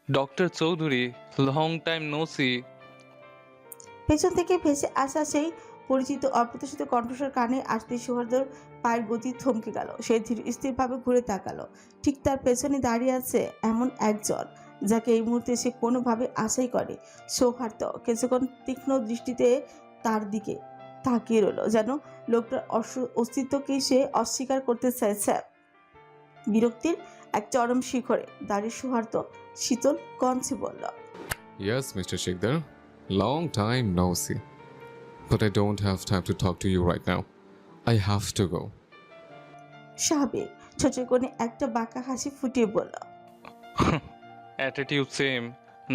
Doctor Chowdhury, long time no see. পেছন থেকে ভেসে আসা সেই পরিচিত অপ্রত্যাশিত কণ্ঠস্বর কানে আসতে সৌহার্দ্যর পায়ের গতি থমকে গেল। সে ধীর স্থিরভাবে ঘুরে তাকালো। ঠিক তার পেছনে দাঁড়িয়ে আছে এমন একজন যাকে এই মুহূর্তে সে কোনোভাবে আশাই করে। সৌহার্দ্য কিছুক্ষণ তীক্ষ্ণ দৃষ্টিতে তার দিকে তাকিয়ে রইল, যেন লোকটার অস্তিত্বকে সে অস্বীকার করতে চাইছে। বিরক্তির এক চরম শিখরে দাঁড়িয়ে সৌহার্দ্য শীতল কণ্ঠে বলল, Yes, Mr. Shikdar. Long time no see. But I don't have time to talk to you right now. I have to go. সাহাবের ছোট কোণে একটা বাঁকা হাসি ফুটিয়ে বলল, অ্যাটিটিউড সেম,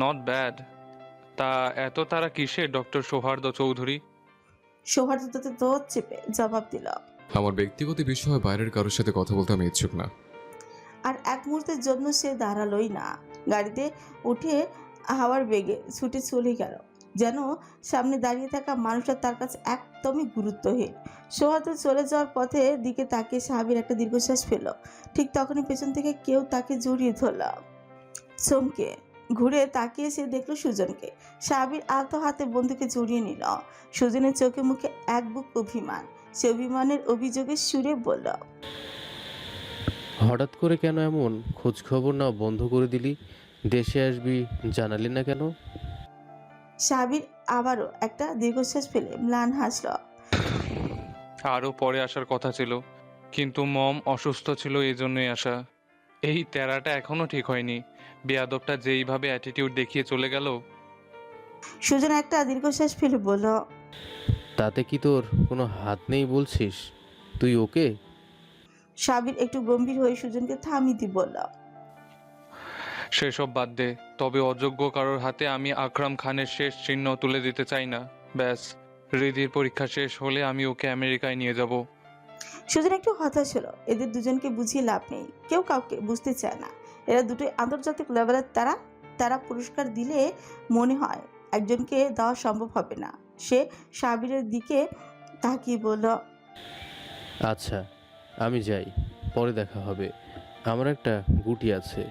নট ব্যাড। তা এত তারা কিসে ডক্টর সৌহার্দ্য চৌধুরী? সৌহার্দ্য তাতে দোয়াত চেপে জবাব দিল। আমার ব্যক্তিগত বিষয়ে বাইরের কারোর সাথে কথা বলতে আমি ইচ্ছুক না। আর এক মুহূর্তের জন্য সে দাঁড়ালোই না। গাড়িতে উঠে হাওয়ার বেগে ছুটে চলে গেল, যেন সামনে দাঁড়িয়ে থাকা মানুষটা তার কাছে একদমই গুরুত্বহীন। সৌহার্দ্য চলে যাওয়ার পথে দিকে তাকিয়ে সাহাবীর একটা দীর্ঘশ্বাস ফেল। ঠিক তখনই পেছন থেকে কেউ তাকে জড়িয়ে ধরল। চমকে ঘুরে তাকিয়ে সে দেখল সুজনকে। সাহাবীর আলতো হাতে বন্ধুকে জড়িয়ে নিল। সুজনের চোখে মুখে এক বুক অভিমান। সে অভিমানের অভিযোগের সুরে বলল, হঠাৎ করে কেন এমন খোঁজ খবর না বন্ধ করে দিলি? দেশে আসবি জানালি না কেন? সাবির আবারও একটা দীর্ঘশ্বাস ফেলে ম্লান হাসল। আরও পরে আসার কথা ছিল, কিন্তু মম অসুস্থ ছিল, এই জন্যই আসা। এই তেরাটা এখনো ঠিক হয়নি। বেয়াদবটা যেইভাবে অ্যাটিটিউড দেখিয়ে চলে গেল। সুজন একটা দীর্ঘশ্বাস ফেলে বলল, তাতে কি তোর কোনো হাত নেই বলছিস? তুই ওকে? সাবির একটু গম্ভীর হয়ে সুজনকে থামিয়ে দিয়ে বলল, সেসব বাদ দে। তবে অযোগ্য কারোর হাতে আমি আকরাম খানের শেষ চিহ্ন তুলে দিতে চাই না। ব্যাস, রিদির পরীক্ষা শেষ হলে আমি ওকে আমেরিকায় নিয়ে যাব। সুজন একটু হতাশ হলো। এদের দুজনকে বুঝিয়ে লাভ নেই, কেউ কাউকে বুঝতে চায় না। এরা দুটোই আন্তর্জাতিক লেভেলের তারা। তারা পুরস্কার দিলে মনে হয় একজনকে দেওয়া সম্ভব হবে না। সে সাবিরের দিকে তাকিয়ে বলল, আচ্ছা, আমি যাই, পরে দেখা হবে। আমার একটা গুটি আছে,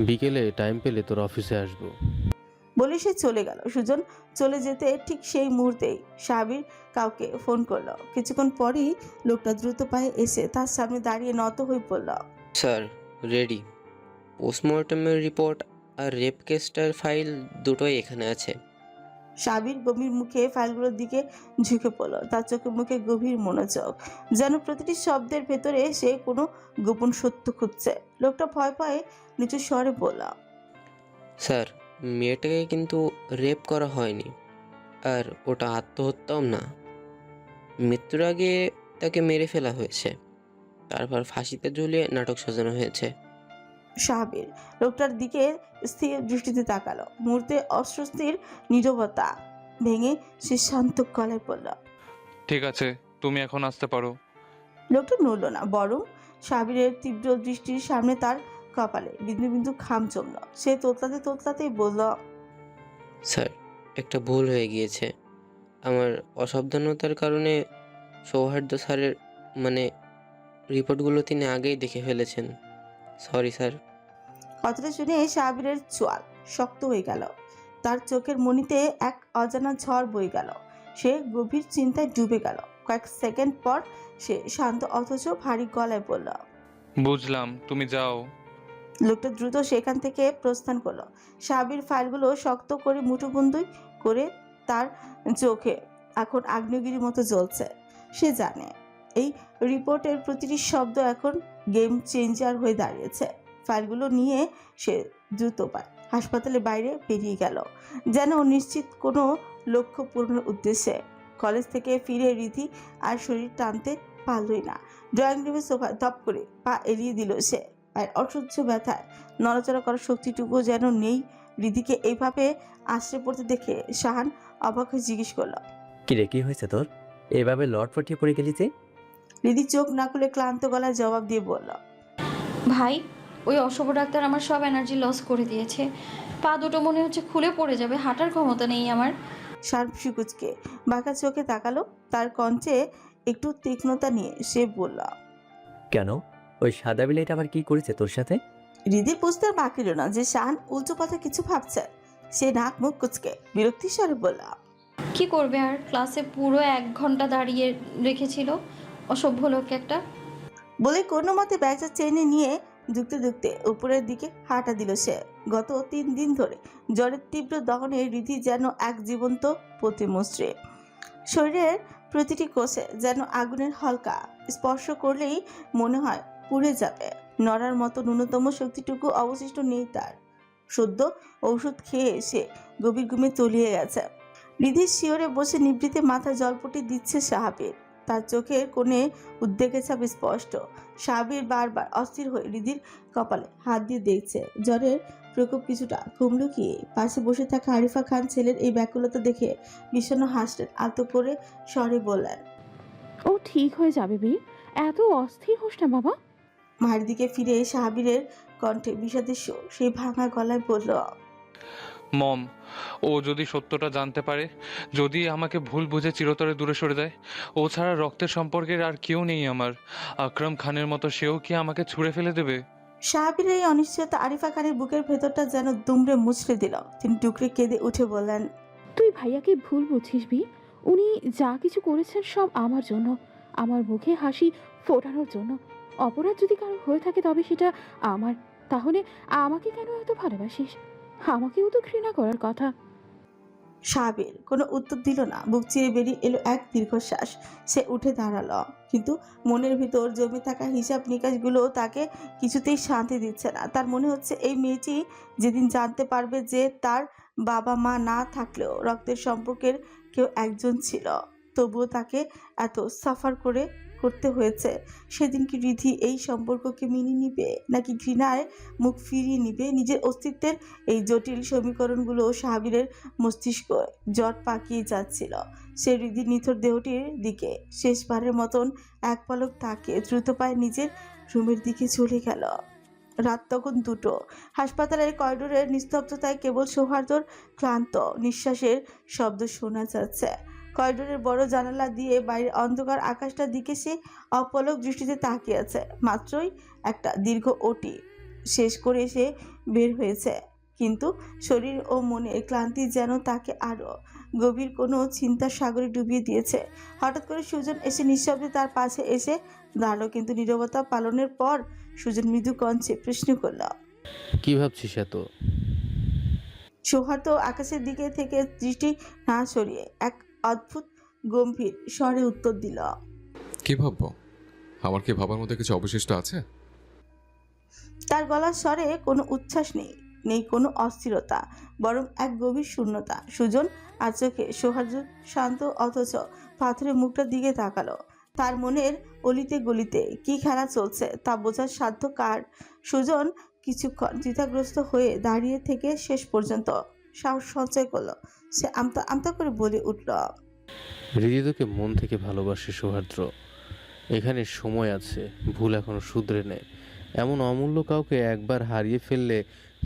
বিকেলে টাইম পেলে তোর অফিসে আসবো। বলে সে চলে গেল। সুজন চলে যেতে ঠিক সেই মুহূর্তেই সাবির কাউকে ফোন করলো। কিছুক্ষণ পরেই লোকটা দ্রুত পায়ে এসে তার সামনে দাঁড়িয়ে নত হয়ে পড়ল। Sir, ready. পোস্টমর্টমের রিপোর্ট আর রেপ কেসটার ফাইল দুটোই এখানে আছে। সাবির গভীর মুখে ফাইলগুলোর দিকে ঝুঁকে পড়ল। তার চোখে মুখে গভীর মনোযোগ, যেন প্রতিটি শব্দের ভেতরে সে কোনো গোপন সত্য খুঁজছে। লোকটা ভয় পায়ে নিচু স্বরে বলল, স্যার, মেয়েটাকে কিন্তু রেপ করা হয়নি, আর ওটা আত্মহত্যাও না। মৃত্যুর আগে তাকে মেরে ফেলা হয়েছে, তারপর ফাঁসিতে ঝুলিয়ে নাটক সাজানো হয়েছে। সাবির লোকটার দিকে স্থির দৃষ্টিতে তাকালো। মুহূর্তে অস্বস্তির নীরবতা ভেঙে সে শান্ত গলায় বলল, ঠিক আছে, তুমি এখন আসতে পারো। লোকটা নড়ল না, বরং সাবিরের তীব্র দৃষ্টির সামনে তার কপালে বিন্দু বিন্দু ঘাম জমল। সে তোতলাতে তোতলাতেই বলল, স্যার, একটা ভুল হয়ে গিয়েছে। আমার অসাবধানতার কারণে সৌহার্দ্য স্যারের রিপোর্টগুলো তিনি আগেই দেখে ফেলেছেন। Sorry sir. কথাটা শুনে সাবিরের চোয়াল শক্ত হয়ে গেল। তার চোখের মণিতে এক অজানা ঝড় বয়ে গেল। সে গভীর চিন্তায় ডুবে গেল। কয়েক সেকেন্ড পর সে শান্ত অথচ ভারী গলায় বলল, বুঝলাম, তুমি যাও। লোকটা দ্রুত সেখান থেকে প্রস্থান করলো। সাবির ফাইলগুলো শক্ত করে মুঠোবন্দি করে তার চোখে এখন আগ্নেয়গিরির মতো জ্বলছে। সে জানে এই রিপোর্টের প্রতিটি শব্দ এখন গেম চেঞ্জার হয়ে দাঁড়িয়েছে। ফাইলগুলো নিয়ে সে দ্রুত পায় হাসপাতালের বাইরে বেরিয়ে গেল, যেন নিশ্চিত কোনো লক্ষ্য পূরণের উদ্দেশ্যে। কলেজ থেকে ফিরে রিধি আর শরীর টানতে পারলই না। ড্রয়িং রুমের সোফায় ধপ করে পা এলিয়ে দিল সে। পায়ের অসহ্য ব্যথায় নড়াচড়া করার শক্তিটুকু যেন নেই। রিধিকে এইভাবে আশ্রয় পড়তে দেখে শাহান অবাক হয়ে জিজ্ঞেস করলো, কিরে, কি হয়েছে তোর? এভাবে লটপটিয়ে পড়ে গেলি যে? রিধি চোখ না খুলে ক্লান্ত গলায় জবাব দিয়ে বলল, ভাই, ওই অশুভ ডাক্তার আমার সব এনার্জি লস করে দিয়েছে। পা দুটো মনে হচ্ছে খুলে পড়ে যাবে, হাঁটার ক্ষমতা নেই আমার। শার্প সুকুচকে বাঁকা চোখে তাকালো। তার কণ্ঠে একটু তীক্ষ্ণতা নিয়ে সে বলল, কেন? ওই সাদা বিলাইটা আবার কি করেছে তোর সাথে? হৃদির বুঝতে আর বাকি রইল না যে শান উল্টো পাল্টা কিছু ভাবছে। সে নাক মুখ কুচকে বিরক্তির স্বরে বলল, কি করবে আর, ক্লাসে পুরো 1 ঘন্টা দাঁড়িয়ে রেখেছিল, অসভ্য লোক একটা। বলে কোনো মতে ব্যাগটা টেনে নিয়ে দুকতে দুকতে উপরের দিকে হাঁটা দিল সে। গত 3 দিন ধরে জ্বরের তীব্র দহনে হৃদি যেন এক জীবন্ত প্রতিমূর্তি। শরীরের প্রতিটি কোষে যেন আগুনের হালকা স্পর্শ করলেই মনে হয় পুড়ে যাবে। নড়ার মতো ন্যূনতম শক্তিটুকু অবশিষ্ট নেই তার। সদ্য ঔষধ খেয়ে এসে গভীর ঘুমে তলিয়ে গেছে। হৃদির শিওরে বসে নিবৃতে মাথা জলপটি দিচ্ছে সাহাবীর। তার চোখের কোণে উদ্বেগের ছাপ স্পষ্ট। সাহাবীর বারবার অস্থির হয়ে হৃদির কপালে হাত দিয়ে দেখছে। জ্বরের প্রকোপ কিছুটা কমল কি? পাশে বসে থাকা আরিফা খান ছেলের এই ব্যাকুলতা দেখে বিষণ্ণ হাসলেন, আলতো করে স্বরে বললেন, ও ঠিক হয়ে যাবে বীর, এত অস্থির হোস না বাবা। মায়ের দিকে ফিরে সাহাবীরের কণ্ঠে বিষাদের সুর। সেই ভাঙা গলায় বলল, মম, ও যদি সত্যটা জানতে পারে, যদি আমাকে ভুল বুঝে চিরতরে দূরে সরে যায়, ও ছাড়া রক্তের সম্পর্কের আর কেউ নেই আমার। আকরাম খানের মতো সেও কি আমাকে ছুঁড়ে ফেলে দেবে? সাহাবীরের এই অনিশ্চয়তা আরিফা খানের বুকের ভেতরটা যেন দুমড়ে মুচড়ে দিল। তিনি টুকরে কেঁদে উঠে বললেন, তুই ভাইয়াকে ভুল বুঝছিস বীর, উনি যা কিছু করেছেন সব আমার জন্য, আমার মুখে হাসি ফোটানোর জন্য। অপরাধ যদি কারো হয়ে থাকে তবে সেটা আমার। তাহলে আমাকে কেন এত ভালোবাসিস? আমাকেও তো ঘৃণা করার কথা। সাহাবীর কোনো উত্তর দিল না। বুক চিরে বেরিয়ে এলো এক দীর্ঘশ্বাস। সে উঠে দাঁড়ালো, কিন্তু মনের ভিতর জমে থাকা হিসাব নিকাশগুলো তাকে কিছুতেই শান্তি দিচ্ছে না। তার মনে হচ্ছে এই মেয়েটি যেদিন জানতে পারবে যে তার বাবা মা না থাকলেও রক্তের সম্পর্কের কেউ একজন ছিল, তবুও তাকে এত সাফার করতে হয়েছে, সেদিন কি রিধি এই সম্পর্ককে মেনে নিবে, নাকি ঘৃণায় মুখ ফিরিয়ে নিবে? নিজের অস্তিত্বের এই জটিল সমীকরণগুলো সাহাবীরের মস্তিষ্ক জট পাকিয়ে যাচ্ছিল। সে হৃদির নিথর দেহটির দিকে শেষবারের মতন এক পলক তাকিয়ে দ্রুত পায়ে নিজের রুমের দিকে চলে গেল। রাত তখন 2টো। হাসপাতালের করিডোরের নিস্তব্ধতায় কেবল সৌহার্দ্যর ক্লান্ত নিঃশ্বাসের শব্দ শোনা যাচ্ছে। করিডোরের বড় জানালা দিয়ে বাইরের অন্ধকার আকাশটার দিকে সে অপলক দৃষ্টিতে তাকিয়ে আছে। মাত্রই একটা দীর্ঘ ওটি শেষ করে সে বের হয়েছে, কিন্তু শরীর ও মনের ক্লান্তি যেন তাকে আরো গভীর কোনো চিন্তার সাগরে ডুবিয়ে দিয়েছে। হঠাৎ করে সুজন এসে নিঃশব্দে তার পাশে এসে দাঁড়ালো, কিন্তু নীরবতা পালনের পর সুজন মৃদু কণ্ঠে প্রশ্ন করল, কি ভাবছিস এত? সৌহার্দ্য আকাশের দিকে থেকে দৃষ্টি না সরিয়ে এক অদ্ভুত গম্ভীর স্বরে উত্তর দিল, কি ভাববো? আমার কি ভাবার মধ্যে কিছু অবশিষ্ট আছে? তার গলার স্বরে কোনো উচ্ছ্বাস নেই, নেই কোনো অস্থিরতা, বরং এক গভীর শূন্যতা। সুজন আর চোখে সৌহার্দ্য শান্ত অথচ পাথরের মুখটার দিকে তাকালো। তার মনের অলিতে গলিতে কি খেলা চলছে তা বোঝার সাধ্য কার? সুজন কিছুক্ষণ দ্বিধাগ্রস্ত হয়ে দাঁড়িয়ে থেকে শেষ পর্যন্ত সাহস সঞ্চয় করলো। সে আমতা আমতা করে বলে উঠল, হৃদি তোকে মন থেকে ভালোবাসে সৌহার্দ্য। এখানে সময় আছে, ভুল এখনো শুধরে নেয়। এমন অমূল্য কাউকে একবার হারিয়ে ফেললে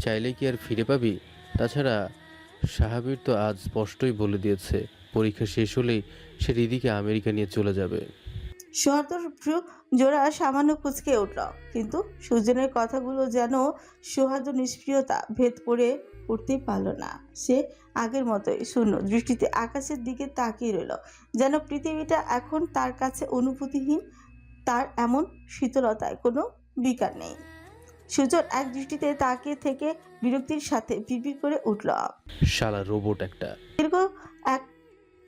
চাইলে কি আর ফিরে পাবি? তাছাড়া সাহাবীর তো আজ স্পষ্টই বলে দিয়েছে পরীক্ষা শেষ হলেই সে হৃদিকে আমেরিকা নিয়ে চলে যাবে। সৌহার্দ্যর ভ্রু জোড়া সামান্য কুঁচকে উঠল, কিন্তু সুজনের কথাগুলো যেন সৌহার্দ্য নিষ্ক্রিয়তা ভেদ করে উঠতেই পারল না। সে আগের মতোই শূন্য দৃষ্টিতে আকাশের দিকে তাকিয়ে রইল, যেন পৃথিবীটা এখন তার কাছে অনুভূতিহীন। তার এমন শীতলতায় কোনো বিকার নেই। সুজন এক দৃষ্টিতে তাকিয়ে থেকে বিরক্তির সাথে বিড়বিড় করে উঠল। শালা রোবট একটা।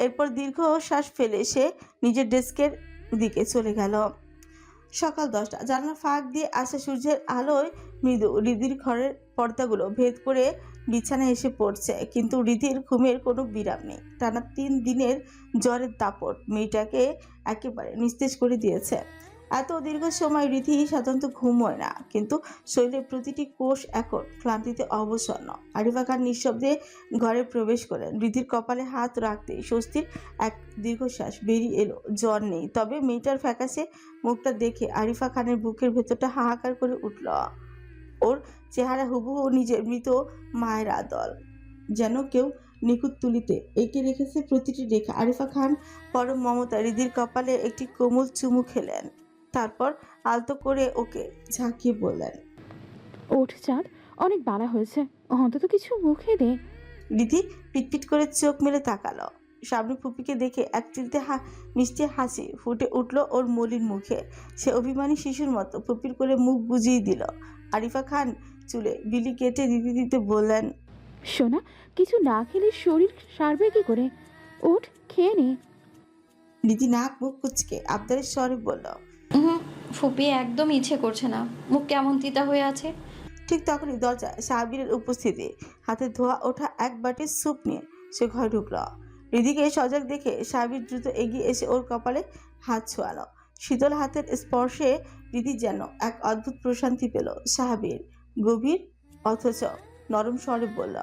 এরপর দীর্ঘ শ্বাস ফেলে সে নিজের ডেস্কের দিকে চলে গেল। সকাল 10টা। জানালার ফাঁক দিয়ে আসা সূর্যের আলোয় মৃদু হৃদির ঘরের পর্দাগুলো ভেদ করে বিছানায় এসে পড়ছে, কিন্তু হৃদির ঘুমের কোনো বিরাম নেই। টানা 3 দিনের জ্বরের দাপট মেয়েটাকে একেবারে নিস্তেজ করে দিয়েছে। এত দীর্ঘ সময় হৃদি সাধারণত ঘুম হয় না, কিন্তু শরীরের প্রতিটি কোষ এখন ক্লান্তিতে অবসন্ন। আরিফা খান নিঃশব্দে ঘরে প্রবেশ করেন। হৃদির কপালে হাত রাখতেই স্বস্তির এক দীর্ঘশ্বাস বেরিয়ে এলো। জ্বর নেই, তবে মেয়েটার ফ্যাকাশে মুখটা দেখে আরিফা খানের বুকের ভেতরটা হাহাকার করে উঠল। ওর চেহারা হুবহু নিজের মৃত মায়ের আদল, যেন কেউ নিখুঁত তুলিতে এঁকে রেখেছে প্রতিটি রেখা। আরিফা খান পরম মমতা হৃদির কপালে একটি কোমল চুমু খেলেন, তারপর আলতো করে ওকে ঝাঁকিয়ে বললেন, ওঠ চাঁদ, অনেক বালা হয়েছে, অন্তত কিছু মুখে দে। রিধি পিটপিট করে চোখ মেলে তাকালো। সামনে ফুপিকে দেখে এক চিলতে মিষ্টি হাসি ফুটে উঠল ওর মলিন মুখে। সে অভিমানী শিশুর মতো ফুপির করে মুখ বুজিয়ে দিল। আরিফা খান চুলে বিলি কেটে দিতে দিতে বললেন, সোনা, কিছু না খেলে শরীর সারবে কি করে? ওঠ, খেয়ে নে। রিধি নাক মুখ কুচকে আবদারের স্বরে বলল। হুম, ফুপি একদম ইচ্ছে করছে না, মুখ কেমন তিতা হয়ে আছে। ঠিক তখনই দরজায় সাহাবীরের উপস্থিতি। হাতে ধোয়া ওঠা এক বাটি স্যুপ নিয়ে সে ঘরে ঢুকল। রিধিকে সজাগ দেখে সাহাবীর দ্রুত এগিয়ে এসে ওর কপালে হাত ছোঁয়ালো। শীতল হাতের স্পর্শে রিধি যেন এক অদ্ভুত প্রশান্তি পেল। সাহাবীর গভীর অথচ নরম স্বরে বলল,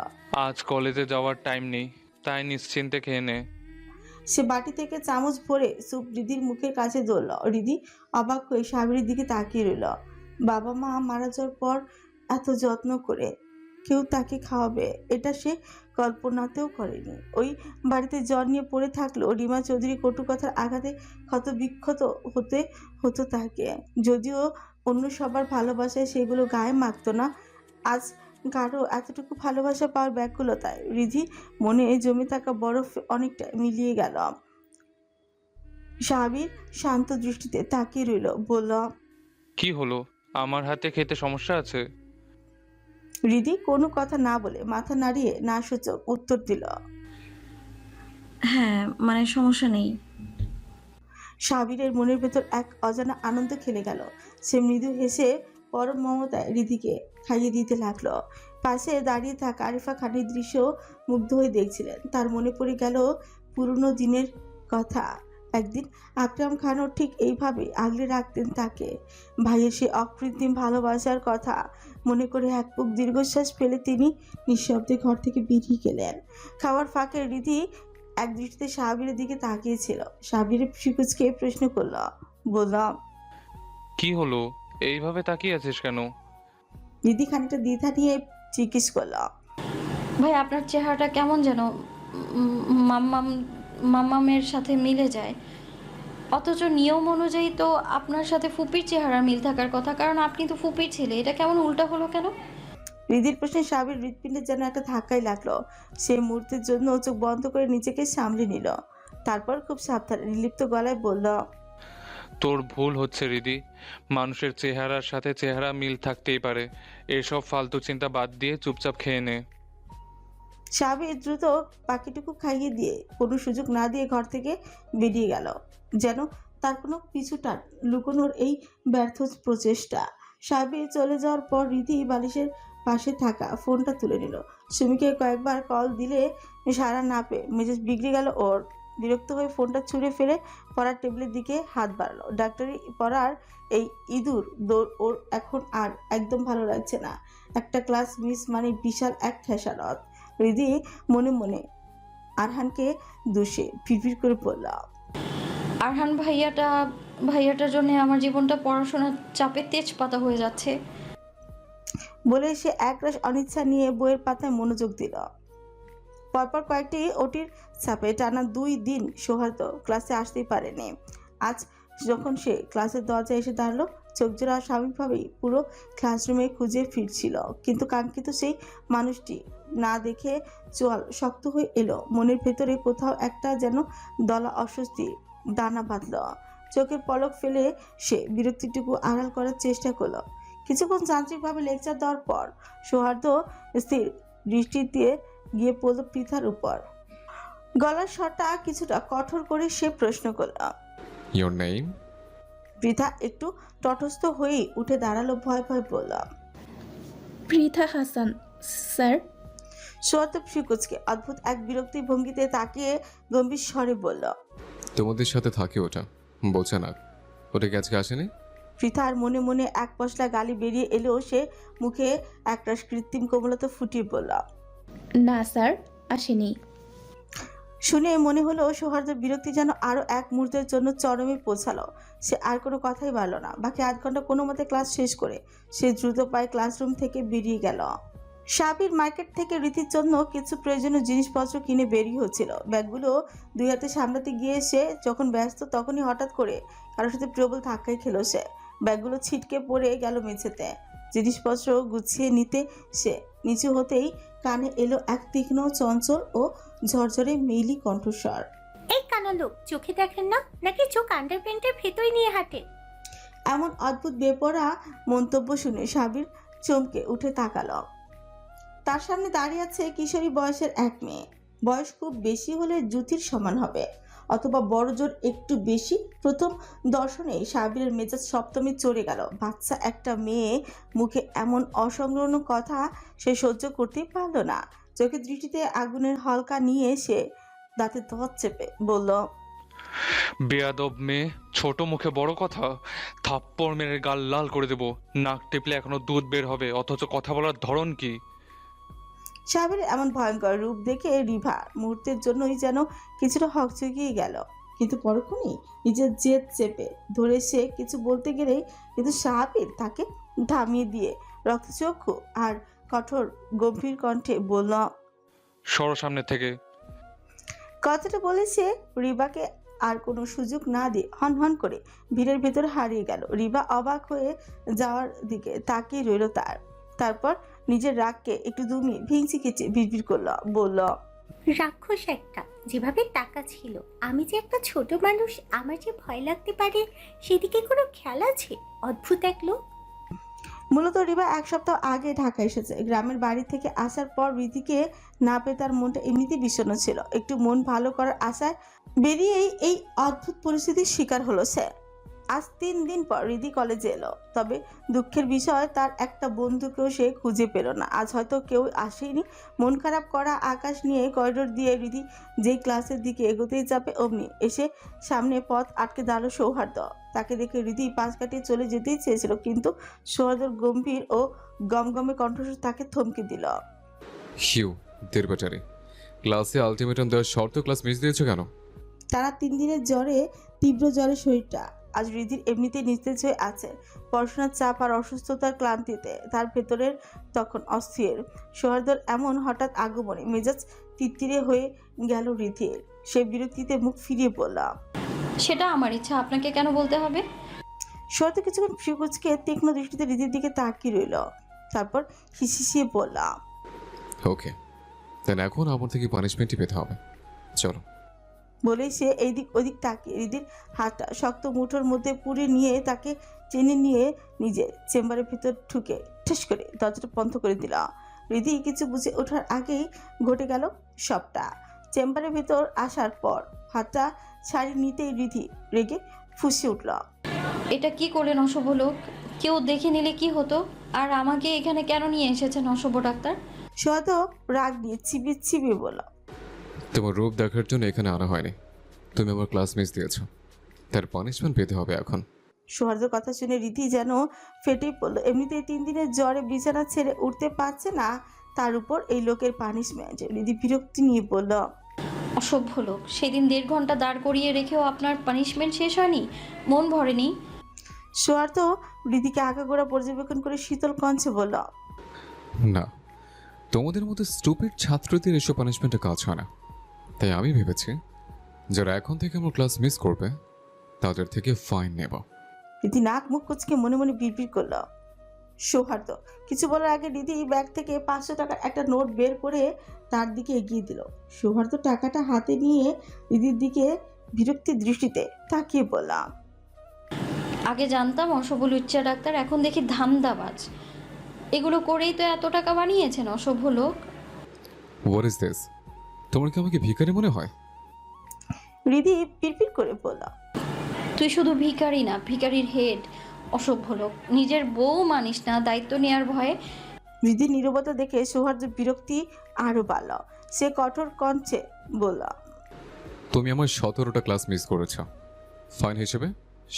আজ কলেজে যাওয়ার টাইম নেই, তাই নিশ্চিন্তে খেয়ে নে। সে বাটি থেকে চামচ ভরে স্যুপ রিধির মুখের কাছে ধরল। রিধি অবাক হয়ে সাহাবীরের দিকে তাকিয়ে রইল। বাবা মা মারা যাওয়ার পর এত যত্ন করে কেউ তাকে খাওয়াবে, এটা সে কল্পনাতেও করেনি। ওই বাড়িতে জ্বর নিয়ে পড়ে থাকলেও রিমা চৌধুরী কটু কথার আঘাতে ক্ষত বিক্ষত হতে হতো তাকে। যদিও অন্য সবার ভালোবাসায় সেগুলো গায়ে মাখত না, আজ কারো এতটুকু ভালোবাসা পাওয়ার ব্যাকুলতায় রিধি মনে জমে থাকা বরফ অনেকটা মিলিয়ে গেল। সাহাবীর শান্ত দৃষ্টিতে তাকিয়ে রইল, বলল, কি হলো, আমার হাতে খেতে সমস্যা আছে? রিধি কোনো কথা না বলে মাথা নাড়িয়ে না সূচক উত্তর দিল। হ্যাঁ, মানে সমস্যা নেই। সাবিরের মনের ভেতর এক অজানা আনন্দ খেলে গেল। সে মৃদু হেসে পরম মমতায় রিধিকে খাইয়ে দিতে লাগলো। পাশে দাঁড়িয়ে থাকা আরিফা খানের দৃশ্য মুগ্ধ হয়ে দেখছিলেন। তার মনে পড়ে গেল পুরনো দিনের কথা। একদিন আকরাম খানও ঠিক এইভাবে আগলে রাখতেন তাকে। ভাইয়ের সে অকৃত্রিম ভালোবাসার কথা মনে করে এক বুক দীর্ঘশ্বাস ফেলে তিনি নিঃশব্দে ঘর থেকে বেরিয়ে গেলেন। খাওয়ার ফাঁকে রিধি এক দৃষ্টিতে সাহাবীরের দিকে তাকিয়েছিল। সাহাবীরের শিকুচকে প্রশ্ন করল, বললাম, কি হলো, এইভাবে তাকিয়ে আছিস কেন? রিধি খানিকটা দ্বিধা নিয়ে জিজ্ঞেস করল, ভাই, আপনার চেহারাটা কেমন যেন মাম্মাম মাম্মামের সাথে মিলে যায়, অথচ নিয়ম অনুযায়ী তো আপনার সাথে ফুপির চেহারা মিল থাকার কথা, কারণ আপনি তো ফুপির ছেলে। এটা কেমন উল্টা হলো কেন? রিধির প্রশ্নে সাহাবীর হৃৎপিণ্ডে যেন একটা ধাক্কাই লাগলো। সে মুহূর্তের জন্য চোখ বন্ধ করে নিজেকে সামলে নিল। তারপর খুব সাবধানে নির্লিপ্ত গলায় বলল, তোর ভুল হচ্ছে রিদি, মানুষের চেহারার সাথে চেহারা মিল থাকতেই পারে। এসব ফালতু চিন্তা বাদ দিয়ে চুপচাপ খেয়ে নে। সাহাবীর দ্রুত বাকিটুকু খাইয়ে দিয়ে কোনো সুযোগ না দিয়ে ঘর থেকে বেরিয়ে গেল, যেন তার কোনো পিছুটান লুকোনোর এই ব্যর্থ প্রচেষ্টা। সাহাবীর চলে যাওয়ার পর রিধি বালিশের পাশে থাকা ফোনটা তুলে নিল। সুমিকে কয়েকবার কল দিলে সাড়া না পেয়ে মেজাজ বিগড়ে গেল ওর। বিরক্ত হয়ে ফোনটা ছুঁড়ে ফেলে পড়ার টেবিলের দিকে হাত বাড়ালো। ডাক্তারি পড়ার এই ইঁদুর দৌড় ওর এখন আর একদম ভালো লাগছে না। একটা ক্লাস মিস মানে বিশাল এক খেসারত। রিধি মনে মনে আরহানকে দোষে ফিরফির করে বলল, আরহান ভাইয়াটার জন্য আমার জীবনটা পড়াশোনার চাপে তেজপাতা হয়ে যাচ্ছে। বলে সে একরাশ অনিচ্ছা নিয়ে বইয়ের পাতায় মনোযোগ দিল। পরপর কয়েকটি ওটির চাপে টানা 2 দিন সৌহার্দ্য ক্লাসে আসতেই পারেনি। আজ যখন সে ক্লাসের দরজায় এসে দাঁড়ালো, চোখ জোড়া স্বাভাবিকভাবেই পুরো ক্লাসরুমে খুঁজে ফিরছিল, কিন্তু কাঙ্ক্ষিত সেই মানুষটি না দেখে চোয়াল শক্ত হয়ে এলো। মনের ভেতরে কোথাও একটা যেন দলা অস্বস্তি দানা বাঁধল। চোখের পলক ফেলে সে বিরক্তিটুকু আড়াল করার চেষ্টা করলো। কিছুক্ষণ যান্ত্রিকভাবে লেকচার দেওয়ার পর সৌহার্দ্য স্থির দৃষ্টিতে গিয়ে পড়ল পৃথার উপর। গলার স্বরটা কিছুটা কঠোর করে সে প্রশ্ন করল, Your name? পৃথা একটু তটস্থ হয়েই উঠে দাঁড়ালো, ভয় ভয় বলল। পৃথা হাসান স্যার। সৌহার্দ্য ফিকুচকে অদ্ভুত এক বিরক্তি ভঙ্গিতে তাকিয়ে গম্ভীর স্বরে বলল, তোমাদের সাথে থাকে ওটা, বলছে না ওটা কি আজকে আসেনি? পৃথার মনে মনে এক পশলা গালি বেরিয়ে এলেও সে মুখে একটা কৃত্রিম কোমলতা ফুটিয়ে বলল, না স্যার, আসেনি। শুনে মনে হলো সৌহার্দ্যের বিরক্তি যেন আরো এক মুহূর্তের জন্য চরমে পৌঁছালো। সে আর কোনো কথাই বলল না। বাকি আধ ঘন্টা কোনো মতে ক্লাস শেষ করে সে দ্রুত পায়ে ক্লাসরুম থেকে বেরিয়ে গেল। সাবির মার্কেট থেকে রীতির জন্য কিছু প্রয়োজনীয় জিনিসপত্র কিনে বেরিয়ে হচ্ছিল। ব্যাগগুলো দুই হাতে সামলাতে গিয়ে সে যখন ব্যস্ত, তখনই হঠাৎ করে কারোর সাথে প্রবল ধাক্কাই খেলো সে। ব্যাগগুলো ছিটকে পড়ে গেল মেঝেতে। জিনিসপত্র গুছিয়ে নিতে সে নিচু হতেই কানে এলো এক তীক্ষ্ণ চঞ্চল ও ঝরঝরে মেইলি কণ্ঠস্বর। এই কানা লোক, চোখে দেখেন না নাকি চোখ আন্ডারপ্যান্টের ভেতরে নিয়ে হাঁটে? এমন অদ্ভুত বেপরা মন্তব্য শুনে সাবির চমকে উঠে তাকালো। তার সামনে দাঁড়িয়ে আছে কিশোরী বয়সের এক মেয়ে। বয়স খুব বেশি হলে জুথির সমান হবে, অথবা বড় জোর একটু বেশি। প্রথম দর্শনে সাবিরের মেজাজ সপ্তমে চড়ে গেল। বাচ্চা একটা মেয়ে মুখে এমন অসংলগ্ন কথা সে সহ্য করতে পারল না। চোখের দৃষ্টিতে আগুনের হলকা নিয়ে সে দাঁতে দাঁত চেপে বলল, বেয়াদব মেয়ে, ছোট মুখে বড় কথা। থাপ্পড় মেরে গাল লাল করে দেবো। নাক টিপলে এখনো দুধ বের হবে, অথচ কথা বলার ধরন কি! সাবিরের এমন ভয়ঙ্কর রূপ দেখে রিভা মুহূর্তের জন্যই যেন কিছুটা হকচকিয়ে গেল, কিন্তু পরক্ষণেই নিজের জেদ চেপে ধরে সে কিছু বলতে গেলেই কিন্তু সাবির তাকে থামিয়ে দিয়ে রক্তচক্ষু আর কঠোর গম্ভীর কণ্ঠে বলল, সরো সামনে থেকে। কথাটা বলেছে রিবাকে আর কোনো সুযোগ না দিয়ে হন করে ভিড়ের ভেতর হারিয়ে গেল। রিবা অবাক হয়ে যাওয়ার দিকে তাকিয়ে রইল তারপর নিজের রাগকে একটু দমিয়ে ভেঙচি কেচে বিড়বিড় করলো, বলল, রাক্ষস একটা, যেভাবে টাকা ছিল। আমি যে একটা ছোট মানুষ, আমার যে ভয় লাগতে পারে সেদিকে কোনো খেয়াল আছে? অদ্ভুত এক লোক। মূলত রিবা এক সপ্তাহ আগে ঢাকা এসেছে। গ্রামের বাড়ি থেকে আসার পর রীতিকে না পেয়ে তার মনটা এমনিতেই বিষণ্ণ ছিল। একটু মন ভালো করার আশায় বেরিয়েই এই অদ্ভুত পরিস্থিতির শিকার হলো সে। আজ 3 দিন পর রিদি কলেজে এলো, তবে দুঃখের বিষয় তার একটা বন্ধুকেও সে খুঁজে পেল না। আজ হয়তো কেউ আসেনি। মন খারাপ করা আকাশ নিয়ে করিডোর দিয়ে রিদি যেই ক্লাসের দিকে এগোতেই যাবে অমনি এসে সামনে পথ আটকে দাঁড়ালো সৌহার্দ্য। তাকে দেখে রিদি পাশ কাটিয়ে চলে যেতেই চেয়েছিল, কিন্তু সৌহার্দ্যর গম্ভীর ও গমগমে কণ্ঠস্বর তাকে থমকে দিল। হিউ দেড়বাটারে ক্লাসে আলটিমেটাম দেওয়ার শর্ত ক্লাস মিস দিয়েছো কেন? টানা 3 দিনের জ্বরে, তীব্র জ্বরে শরীরটা আজ রিদির এমনিতেই নিস্তেজ হয়ে আছে। পড়াশোনার চাপ আর অসুস্থতার ক্লান্তিতে তার ভেতরের তখন অস্থির। সৌহার্দ্যর এমন হঠাৎ আগমনে মেজাজ তিত্তিরে হয়ে গেল রিধির। সে বিরক্তিতে মুখ ফিরিয়ে বলল, সেটা আমার ইচ্ছা, আপনাকে কেন বলতে হবে? সৌহার্দ্য কিছুক্ষণ ফিকুচকে তীক্ষ্ণ দৃষ্টিতে রিধির দিকে তাকিয়ে রইল, তারপর হিসিয়ে বলল, ওকে, দেন এখন আমার থেকে পানিশমেন্টই পেতে হবে। চলো। বলেই সে এইদিক ওদিক তাকিয়ে রিদির হাতটা শক্ত মুঠোর মধ্যে পুরে নিয়ে তাকে টেনে নিয়ে নিজের চেম্বারের ভিতর ঢুকে ঠেস করে দরজাটা বন্ধ করে দিল। রিদি কিছু বুঝে ওঠার আগেই ঘটে গেল সবটা। চেম্বারের ভেতর আসার পর হাতটা ছাড়ি নিতেই রিদি রেগে ফুঁসে উঠল, এটা কি করলেন অশুভ লোক? কেউ দেখে নিলে কি হতো? আর আমাকে এখানে কেন নিয়ে এসেছেন অশুভ ডাক্তার? সহদ রাগ নিয়ে চিবিয়ে বলল, তোমার রূপ দেখার জন্য এখানে আনা হয়নি। তুমি আমার ক্লাস মিস দিয়েছো, তার পানিশমেন্ট পেতে হবে এখন। সৌহার্দ্যর কথা শুনে রিধি যেন ফেটে পড়ল। এমনিতেই 3 দিনের জ্বরে বিছানা ছেড়ে উঠতে পারছে না, তার উপর এই লোকের পানিশমেন্ট। রিধি বিরক্তি নিয়ে বলল, অসভ্য লোক, সেদিন 1.5 ঘন্টা দাঁড় করিয়ে রেখেও আপনার পানিশমেন্ট শেষ হয়নি? মন ভরেনি? সৌহার্দ্য রিধিকে আগাগোড়া পর্যবেক্ষণ করে শীতল কণ্ঠে বলল, না, তোমাদের মতো স্টুপিড ছাত্রদের এসব পানিশমেন্টে কাজ হয় না। তাই আমি ভেবেছি যারা এখন থেকে আমার ক্লাস মিস করবে তাদের থেকে ফাইন নেব। রিধি নাক মুখ কুচকে মনে মনে বিড়বিড় করল। সৌহার্দ্য কিছু বলার আগে রিধি ব্যাগ থেকে 500 টাকার একটা নোট বের করে তার দিকে এগিয়ে দিল। সৌহার্দ্য টাকাটা হাতে নিয়ে রিধির দিকে বিরক্তির দৃষ্টিতে তাকিয়ে বলল, আগে জানতাম অশুভ লুচ্চা ডাক্তার, এখন দেখি ধান্দাবাজ। এগুলো করেই তো এত টাকা বানিয়েছেন অসভ্য লোক। What is this? তোমার কি আমাকে ভিখারি মনে হয়? রিধি পিড়পিড় করে বলল, তুই শুধু ভিখারি না, ভিখারির হেড। অসভ্য লোক, নিজের বউ মানিস না দায়িত্ব নেওয়ার ভয়ে। রিধির নীরবতা দেখে সৌহার্দ্যের বিরক্তি আরো বাড়ল। সে কঠোর কণ্ঠে বলল, তুমি আমার 17টা ক্লাস মিস করেছ, ফাইন হিসেবে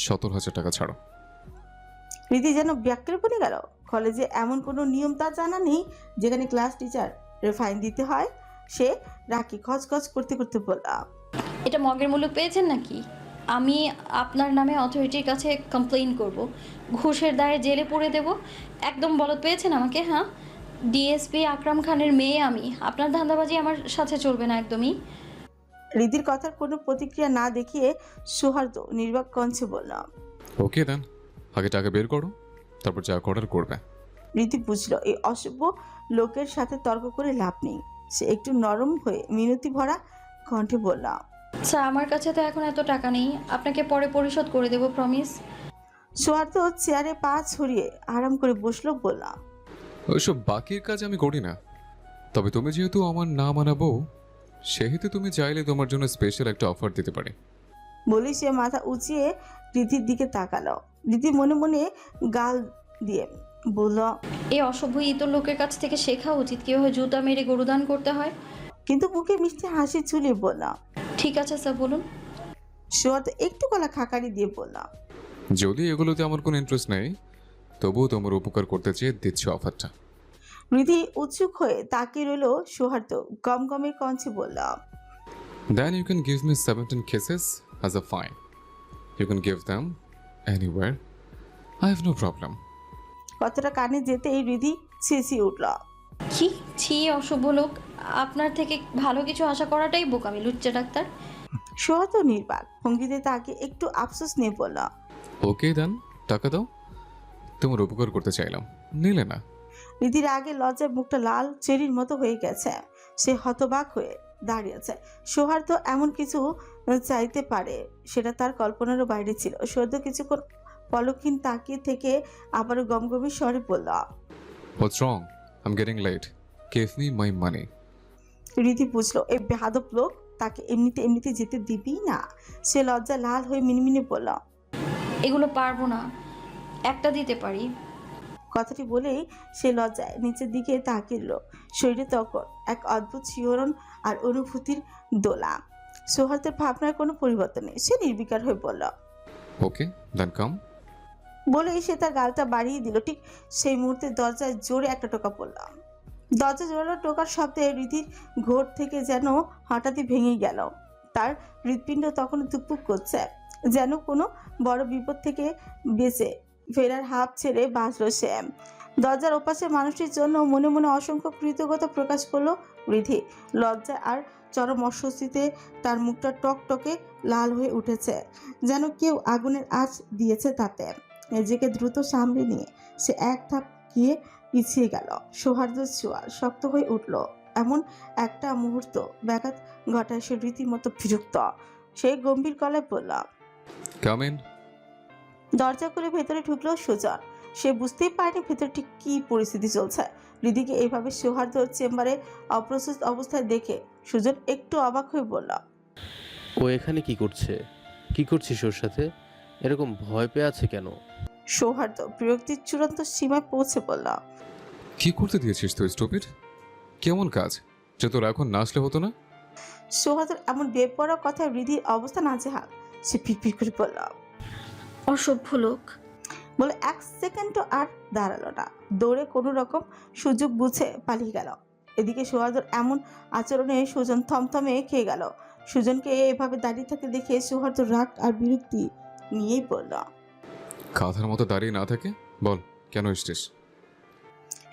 17,000 টাকা ছাড়ো। রিধি যেন ব্যাকরে পড়ে গেল। কলেজে এমন কোনো নিয়ম তার জানা নেই যেখানে ক্লাস টিচার ফাইন দিতে হয়। সে রাখি খচখচ করতে করতে বলল, এটা মগের মুলুক পেয়েছেন নাকি? আমি আপনার নামে অথরিটির কাছে কমপ্লেইন করব, ঘুষের দায়ে জেলে পুরে দেব। একদম বলদ পেয়েছেন আমাকে? হ্যাঁ, ডিএসপি আকরাম খানের মেয়ে আমি। আপনার ধান্দাবাজি আমার সাথে চলবে না একদমই। রিধির কথার কোনো প্রতিক্রিয়া না দেখিয়ে সৌহার্দ্য নির্বাক কণ্ঠে বলল, ওকে দেন, আগে টাকা বের করো, তারপর যা করার করবে। রীতি বুঝলো এই অসভ্য লোকের সাথে তর্ক করে লাভ নেই। সে একটু নরম হয়ে মিনতি ভরা কণ্ঠে বলল, স্যার আমার কাছে তো এখন এত টাকা নেই, আপনাকে পরে পরিশোধ করে দেবো, প্রমিস। সোহার্দ চেয়ারে পা ছড়িয়ে আরাম করে বসলো, বলল, ওইসব বাকির কাজ আমি করি না। তবে তুমি যেহেতু আমার না মানাবো, সেহেতু তুমি চাইলে তোমার জন্য স্পেশাল একটা অফার দিতে পারি। বলেই সে মাথা উঁচিয়ে রীতির দিকে তাকালো। রীতি মনে মনে গাল দিয়ে বলল, এই অসভ্য ইতর লোকের কাছ থেকে শেখা উচিত কীভাবে জুতা মেরে গরুদান করতে হয়। কিন্তু মুখে মিষ্টি হাসি ঝুলিয়ে বলল। ঠিক আছে স্যার, বলুন। সোহার্দ একটু গলা খাকারি দিয়ে বলল, যদি এগুলোতে আমার কোনো ইন্টারেস্ট নেই, তবুও তোমার উপকার করতে চেয়ে দিচ্ছি অফারটা। রীতি উৎসুক হয়ে তাকিয়ে রইল। সোহার্দ গমগমে কঞ্চে বলল, Then you can give me 17 kisses as a fine. You can give them anywhere. I have no problem. কথাটা কানে যেতেই রীতি চেঁচিয়ে উঠল। কি ছি অসভ্য লোক, আপনার থেকে ভালো কিছু আশা করাটাই বোকামি, লুচ্চা ডাক্তার। সোহার্দ নির্বাক ভঙ্গিতে তাকে একটু আফসোস নিয়ে বলল, ওকে দেন, টাকা দাও। তোমার উপকার করতে চাইলাম, নিলে না। রীতির আগে লজ্জায় মুখটা লাল চেরির মতো হয়ে গেছে। সে হতবাক হয়ে দাঁড়িয়েছে। সোহার্দ এমন কিছু চাইতে পারে সেটা তার কল্পনারও বাইরে ছিল। সদ্য কিছুক্ষণ পলকহীন তাকিয়ে থেকে আবারও গমগমে স্বরে বলল, What's wrong? I'm getting late. Give me my money. রীতি বুঝলো এই বেহাদব লোক তাকে এমনিতে যেতে দিবি না। সে লজ্জা লাল হয়ে মিনমিনে বলল, এগুলো পারবো না, একটা দিতে পারি। কথাটি বলেই সে লজ্জায় নিচের দিকে তাকিল। শরীরে তখন এক অদ্ভুত শিহরণ আর অনুভূতির দোলা। সৌহার্দের ভাবনার কোনো পরিবর্তন নেই। সে নির্বিকার হয়ে বলল, Okay, then come. বলেই সে তার গালটা বাড়িয়ে দিল। ঠিক সেই মুহূর্তে দরজায় জোরে একটা টোকা পড়ল। দরজা জোরালো টোকার শব্দে রীতির ঘোর থেকে যেন হঠাৎই ভেঙে গেল। তার হৃৎপিণ্ড তখন ধুকপুক করছে, যেন কোনো বড় বিপদ থেকে বেঁচে ফেরার হাঁপ ছেড়ে বাঁচল সে। দরজার ওপাশের মানুষটির জন্য মনে মনে অসংখ্য কৃতজ্ঞতা প্রকাশ করলো রিধি। লজ্জা আর চরম অস্বস্তিতে তার মুখটা টকটকে লাল হয়ে উঠেছে, যেন কেউ আগুনের আঁচ দিয়েছে তাতে। নিজেকে দ্রুত সামলে নিয়ে সে এক ধাপ গিয়ে পিছিয়ে গেল। সৌহার্দ্যের ছোঁয়া শক্ত হয়ে উঠল। এমন একটা মুহূর্ত ব্যাঘাত ঘটায় সে রীতিমতো বিরক্ত। সে গম্ভীর গলায় বলল, Come in. দরজা করে ভেতরে ঢুকলো সুজন। সে বুঝতেই পারেনি ভেতরে ঠিক কী পরিস্থিতি চলছে। রিদিকে এইভাবে সৌহার্দ্য চেম্বারে অপ্রস্তুত অবস্থায় দেখে সুজন একটু অবাক হয়ে বলল, ও এখানে কি করছে? কি করছিস ওর সাথে? এরকম ভয় পেয়ে আছে কেন? সৌহার্দ্য বিরক্তির চূড়ান্ত সীমায় পৌঁছে বলল, কি করতে দিয়েছিস তুই স্টুপিড? কেমন কাজ যে তোর এখন না আসলে হতো না? সৌহার্দ্যের এমন বেপরোয়া কথায় রিদির অবস্থা নাজেহাল। সে পিটপিট করে বলল, অসভ্য লোক। বলে এক সেকেন্ডও আর দাঁড়ালো না, দৌড়ে কোনো রকম সুযোগ বুঝে পালিয়ে গেল। এদিকে সৌহার্দ্যর এমন আচরণে সুজন থমথমে খেয়ে গেল। সুজনকে এভাবে দাঁড়িয়ে থাকতে দেখে সৌহার্দ্য রাগ আর বিরক্তি নিয়েই বলল, কাঁথার মতো দাঁড়িয়ে না থাকে বল, কেন এসছিস?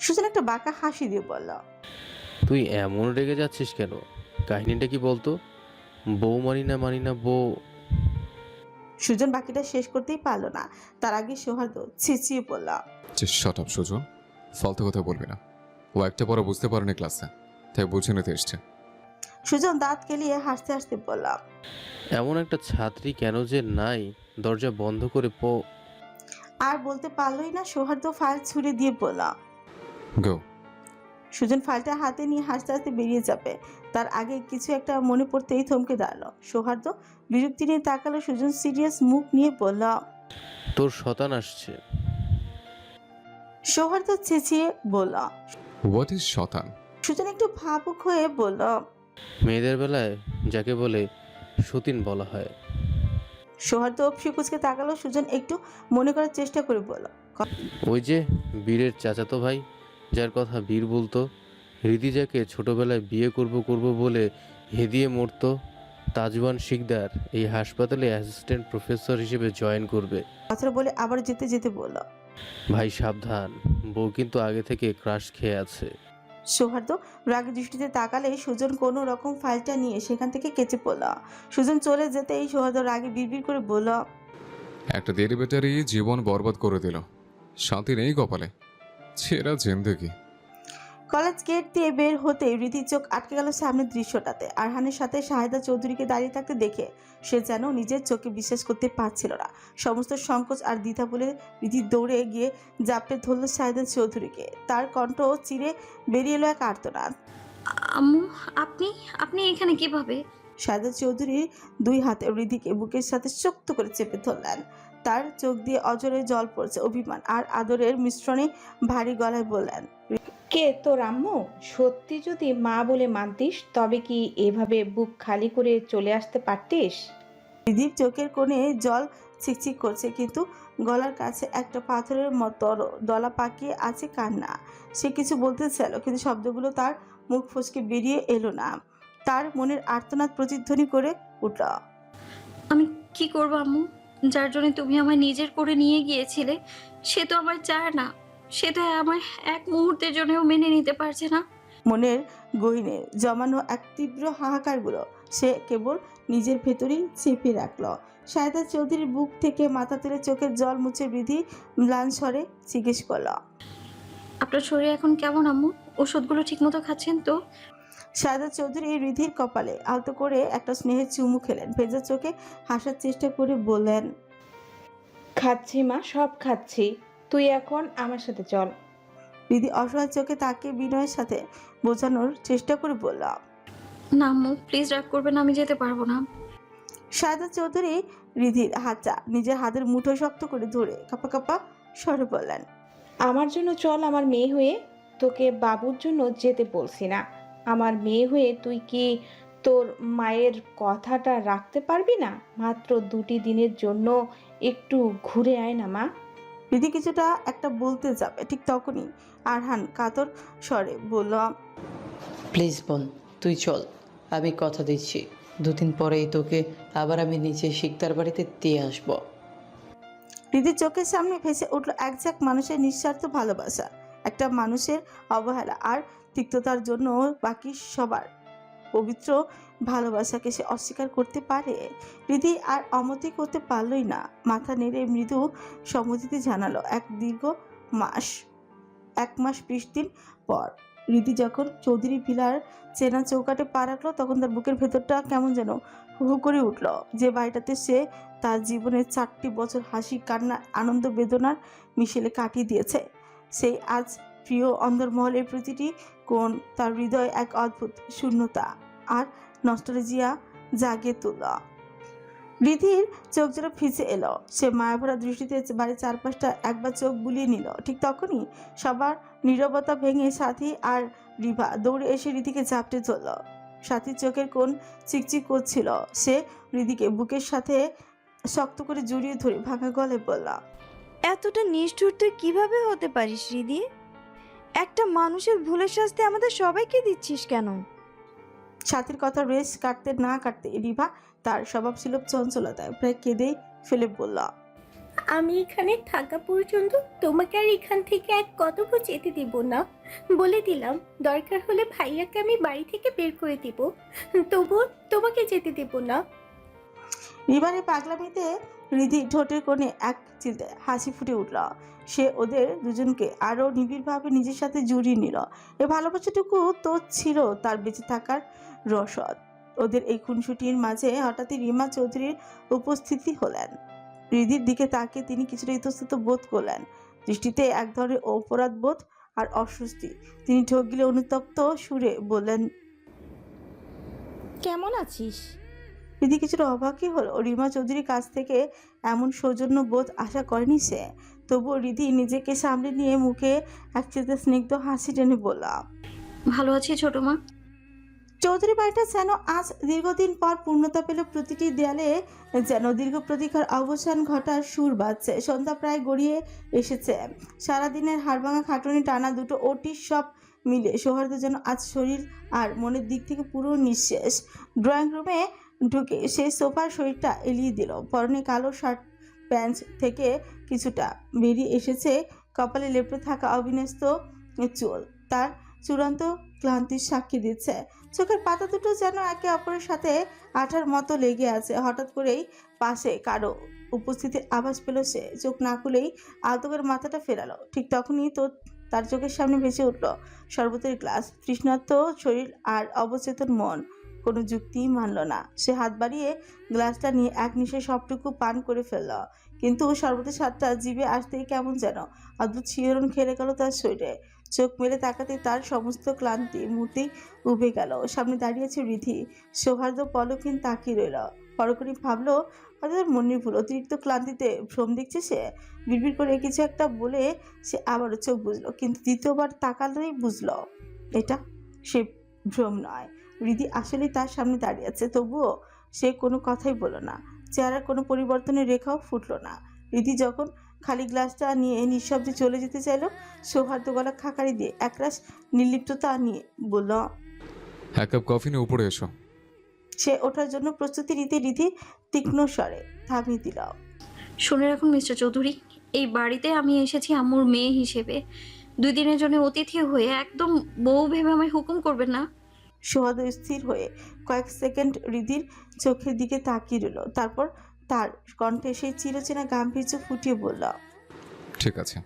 সুজন একটা বাঁকা হাসি দিয়ে বলল, তুই এমন রেগে যাচ্ছিস কেন? কাহিনীটা কি বলতো? বউ মানি না বউ। সুজন বাকিটা শেষ করতেই পারলো না, তার আগে সৌহার্দ্য চেঁচিয়ে বলল, শাট আপ সুজন, ফালতু কথা বলবি না। ও একটা পরে বুঝতে পারেনি ক্লাসে, তাই বুঝে নিতে এসছে। সুজন দাঁত কেলিয়ে হাসতে হাসতে বলল, এমন একটা ছাত্রী কেন যে নাই, দরজা বন্ধ করে আর বলতে পারলোই না। সৌহার্দ্য ফাইল ছুড়ে দিয়ে বলল, গো। সুজন ফাইলটা হাতে নিয়ে হাসতে হাসতে বেরিয়ে যাবে, তার আগে কিছু একটা মনে পড়তেই থমকে দাঁড়ালো। সৌহার্দ্য বিরক্তি নিয়ে তাকালো। সুজন সিরিয়াস মুখ নিয়ে বলল, তোর শতান আসছে। সৌহার্দ্য চেঁচিয়ে বলল। What is শতান? সুজন একটু ভাবুক হয়ে বলল, মেয়েদের বেলায় যাকে বলে সতীন বলা হয়। সৌহার্দ্য অপসিকুচকে তাকালো। সুজন একটু মনে করার চেষ্টা করে বলল, ওই যে বীরের চাচাতো ভাই, যার কথা বীর বলতো, হৃদি যাকে ছোটবেলায় বিয়ে করব বলে হেদিয়ে মরতো, তাজওয়ান শিকদার এই হাসপাতালে অ্যাসিস্ট্যান্ট প্রফেসর হিসেবে জয়েন করবে। কথাটা বলে আবার যেতে যেতে বলল, ভাই সাবধান, বউ কিন্তু আগে থেকে ক্রাশ খেয়ে আছে। সৌহার্দ্য রাগী দৃষ্টিতে তাকালে সুজন কোনো রকম ফাইলটা নিয়ে সেখান থেকে কেচে পড়ল। সুজন চলে যেতেই সৌহার্দ্য রাগে বিড়বিড় করে বলল, একটা দেরি বেটারি জীবন বরবাদ করে দিল, শান্তি নেই কপালে। ছেঁড়া জিন্দেগি। কলেজ গেট দিয়ে বের হতে রীতির চোখ আটকে গেল সামনের দৃশ্যটাতে। আরহানের সাথে শাহেদা চৌধুরীকে দাঁড়িয়ে থাকতে দেখে সে যেন নিজের চোখে বিশ্বাস করতে পারছিল না। সমস্ত সংকোচ আর দ্বিধা বলে রীতি দৌড়ে গিয়ে জাপটে ধরল শাহেদা চৌধুরীকে। তার কণ্ঠ চিরে বেরিয়ে এলো এক আর্তনাদ। আম্মু, আপনি আপনি এখানে কিভাবে? শাহেদা চৌধুরী দুই হাতে হৃদিকে বুকের সাথে শক্ত করে চেপে ধরলেন। তার চোখ দিয়ে অজরে জল পড়ছে। অভিমান আর আদরের মিশ্রণে ভারী গলায় বললেন, কে তোর আম্মু? সত্যি যদি মা বলে মানতিস তবে কি এভাবে বুক খালি করে চলে আসতে পারতিস? হৃদির চোখের কোণে জল ছিকছিক করছে, কিন্তু গলার কাছে একটা পাথরের মতো দলা পাকিয়ে আছে কান্না। সে কিছু বলতে চাইল, কিন্তু শব্দগুলো তার মুখ ফসকে বেরিয়ে এলো না। তার মনের আর্তনাদ প্রতিধ্বনি করে উঠল। আমি কি করব আম্মু? যার জন্য তুমি আমায় নিজের করে নিয়ে গিয়েছিলে সে তো আমায় চায় না। সে তো আমায় এক মুহূর্তের জন্যও মেনে নিতে পারছে না। মনের গহীনে জমানো এক তীব্র হাহাকারগুলো সে কেবল নিজের ভেতরেই চেপে রাখল। শাহেদা চৌধুরীর বুক থেকে মাথা তুলে চোখের জল মুছে বৃদ্ধি ম্লান স্বরে জিজ্ঞেস করল, আপনার শরীর এখন কেমন আম্মু? ওষুধগুলো ঠিকমতো খাচ্ছেন তো? শাহেদা চৌধুরী রিধির কপালে আলতো করে একটা স্নেহের চুমু খেলেন। ভেজা চোখে হাসার চেষ্টা করে বললেন, খাচ্ছি মা, সব খাচ্ছি। তুই এখন আমার সাথে চল। রিধি অসহায় চোখে তাকে বিনয়ের সাথে বোঝানোর চেষ্টা করে বলল, না আম্মু, প্লিজ রাগ করবেন, আমি যেতে পারবো না। শাহেদা চৌধুরী রিধির হাতটা নিজের হাতের মুঠো শক্ত করে ধরে কাপা কাপা স্বরে বললেন, আমার জন্য চল। আমার মেয়ে হয়ে তোকে বাবুর জন্য যেতে বলছি না। আমার মেয়ে হয়ে তুই কি তোর মায়ের কথাটা রাখতে পারবি না? মাত্র 2টি দিনের জন্য একটু ঘুরে আয় না মা। রিধি কিছুটা একটা বলতে যাবে, ঠিক তখনই আরহান কাতর স্বরে বলল, প্লিজ বোন, তুই চল। আমি কথা দিচ্ছি 2 দিন পরেই তোকে আবার আমি নিজে শিকদার বাড়িতে দিয়ে আসবো। রিধির চোখের সামনে ভেসে উঠল একঝাঁক মানুষের নিঃস্বার্থ ভালোবাসা। একটা মানুষের অবহেলা আর তিক্ততার জন্য বাকি সবার পবিত্র ভালোবাসাকে সে অস্বীকার করতে পারে? রিধি আর অমতি করতে পারলই না। মাথা নেড়ে মৃদু সম্মতি জানালো। 1 মাস 20 দিন পর রিধি যখন চৌধুরী ভিলার চেনা চৌকাটে পা রাখলো, তখন তার বুকের ভেতরটা কেমন যেন হু হু করে উঠল। যে বাড়িটাতে সে তার জীবনের 4টি বছর হাসি কান্না আনন্দ বেদনার মিশেলে কাটিয়ে দিয়েছে, সেই আজ প্রিয় অন্দরমহলের প্রতিটি কোণ তার হৃদয়ে এক অদ্ভুত শূন্যতা আর নস্টালজিয়া জাগিয়ে তুলল। রিধির চোখ যেন ফিসে এলো। সে মায়াভরা দৃষ্টিতে বাড়ির চারপাশটা একবার চোখ বুলিয়ে নিল। ঠিক তখনই সবার নীরবতা ভেঙে সাথী আর রিভা দৌড়ে এসে রিধিকে ঝাপটে ধরল। সাথীর চোখের কোণ চিকচিক করছিল। সে রিধিকে বুকের সাথে শক্ত করে জড়িয়ে ধরে ভাঙা গলায় বলল, এতটা নিষ্ঠুর তুই কিভাবে হতে পারিস রিদি? একটা মানুষের ভুলের শাস্তি আমাদের সবাইকে দিচ্ছিস কেন? সাথীর কথা রেস কাটতে না কাটতে রিভা তার স্বভাবসুলভ চঞ্চলতায় প্রায় কেঁদেই ফেলে বলল, আমি এখানে থাকা পর্যন্ত তোমাকে আর এখান থেকে এক কদমও যেতে দিব না। বলে দিলাম, দরকার হলে ভাইয়াকে আমি বাড়ি থেকে বের করে দিব, তবুও তোমাকে যেতে দেব না। রিভারে পাগলামিতে রিধি ঠোঁটের কোণে এক চিলতে হাসি ফুটে উঠল। সে ওদের দুজনকে আরও নিবিড়ভাবে নিজের সাথে জড়িয়ে নিল। এই ভালোবাসাটুকু তো ছিল তার বেঁচে থাকার রসদ। ওদের এই খুনসুটির মাঝে হঠাৎই রিমা চৌধুরীর উপস্থিতি হলেন। রিধির দিকে তাকিয়ে তিনি কিছুটা ইতস্তত বোধ করলেন। দৃষ্টিতে এক ধরনের অপরাধ বোধ আর অস্বস্তি। তিনি ঢোক গিলে অনুতপ্ত সুরে বললেন, কেমন আছিস? রিধি কিছুটা অবাকই হলো। রিমা চৌধুরীর কাছ থেকে এমন সৌজন্য বোধ আশা করেনি সে। তবুও রিধি নিজেকে সামলে নিয়ে মুখে এক চিলতে স্নিগ্ধ হাসি টেনে বলল, ভালো আছি ছোট মা। চৌধুরী বাড়িটা যেন আজ দীর্ঘদিন পর পূর্ণতা পেল। প্রতিটি দেয়ালে যেন দীর্ঘ প্রতীক্ষার অবসান ঘটার সুর বাজছে। সন্ধ্যা প্রায় গড়িয়ে এসেছে। সারাদিনের হাড়ভাঙা খাটুনি টানা দুটো ওটি সব মিলে সৌহার্দ্য যেন আজ শরীর আর মনের দিক থেকে পুরো নিঃশেষ। ড্রয়িং রুমে ঢুকে সে সোফার শরীরটা এলিয়ে দিল। পরনে কালো শার্ট প্যান্ট থেকে কিছুটা বেরিয়ে এসেছে কপালে লেপটে থাকা অবিন্যস্ত চুল। তার চূড়ান্ত ক্লান্তির সাক্ষী দিচ্ছে। চোখের পাতা দুটো যেন একে অপরের সাথে আঠার মতো লেগে আছে। হঠাৎ করেই পাশে কারো উপস্থিতির আভাস পেল সে। চোখ না খুলেই আলতো করে মাথাটা ফেরালো। ঠিক তখনই তার চোখের সামনে ভেসে উঠল শরবতের গ্লাস। তৃষ্ণার্ত শরীর আর অবচেতন মন কোনো যুক্তিই মানল না। সে হাত বাড়িয়ে গ্লাসটা নিয়ে এক নিশে সবটুকু পান করে ফেলল, কিন্তু শরবতের স্বাদটা জিভে আসতেই কেমন যেন অদ্ভুত শিহরণ খেলে গেল তার শরীরে। চোখ মেলে তাকাতে তার সমস্ত ক্লান্তি মুহূর্তেই উবে গেল। সামনে দাঁড়িয়েছে রিধি, সৌহার্দ্য পলকহীন তাকিয়ে রইল। পরক্ষণে ভাবলো হয়তো তার মনের ভুল, অতিরিক্ত ক্লান্তিতে ভ্রম দেখছে সে। বিড়বিড় করে কিছু একটা বলে সে আবারও চোখ বুঝলো, কিন্তু দ্বিতীয়বার তাকালেই বুঝলো এটা সে ভ্রম নয়। রিধি আসলেই তার সামনে দাঁড়িয়ে আছে, তবুও সে কোনো কথাই বলল না। চেহারার কোনো পরিবর্তনের রেখাও ফুটলো না। রিধি যখন খালি গ্লাসটা নিয়ে নিঃশব্দে চলে যেতে চাইল, সৌহার্দ্য গলা খাকারি দিয়ে একরাশ নির্লিপ্ততা নিয়ে বলল, 1 কাপ কফি নিয়ে উপরে এসো। সে ওঠার জন্য প্রস্তুতি নিতে রিধি তীক্ষ্ণ স্বরে থামিয়ে দিল। শুনে রাখুন মিস্টার চৌধুরী, এই বাড়িতে আমি এসেছি আম্মুর মেয়ে হিসেবে, 2 দিনের জন্য অতিথি হয়ে, একদম বউ ভেবে আমায় হুকুম করবেন না। সৌহার্দ্য স্থির হয়ে কয়েক সেকেন্ড রিধির চোখের দিকে তাকিয়ে রইল, তারপর তার কণ্ঠে সেই চিরচেনা গাম্ভীর্য ফুটিয়ে বলল, ঠিক আছে,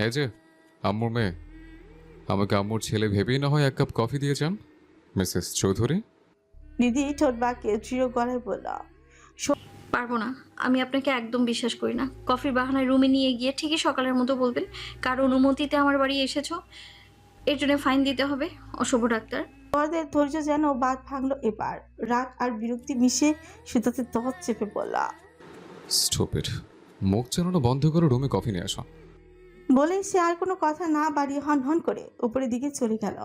এই যে আম্মুর মেয়ে, আমাকে আম্মুর ছেলে ভেবেই না হয় 1 কাপ কফি দিয়ে যান মিসেস চৌধুরী। রিধি ঠোঁট বাঁকিয়ে দৃঢ় গলায় বলল, পারবো না, আমি আপনাকে একদম বিশ্বাস করি না। কফির বাহানায় রুমে নিয়ে গিয়ে ঠিকই সকালের মতো বলবেন কার অনুমতিতে আমার বাড়ি এসেছো, এর জন্য ফাইন দিতে হবে। অশুভ ডাক্তার। সৌহার্দ্যের ধৈর্য যেন বাঁধ ভাঙলো এবার। রাগ আর বিরক্তি মিশে সে তাতে দত চেপে বলল, স্টুপিড, মুখ চালানো বন্ধ করে রুমে কফি নিয়ে আসো। বলেই সে আর কোনো কথা না বাড়িয়ে হন হন করে উপরের দিকে চলে গেল।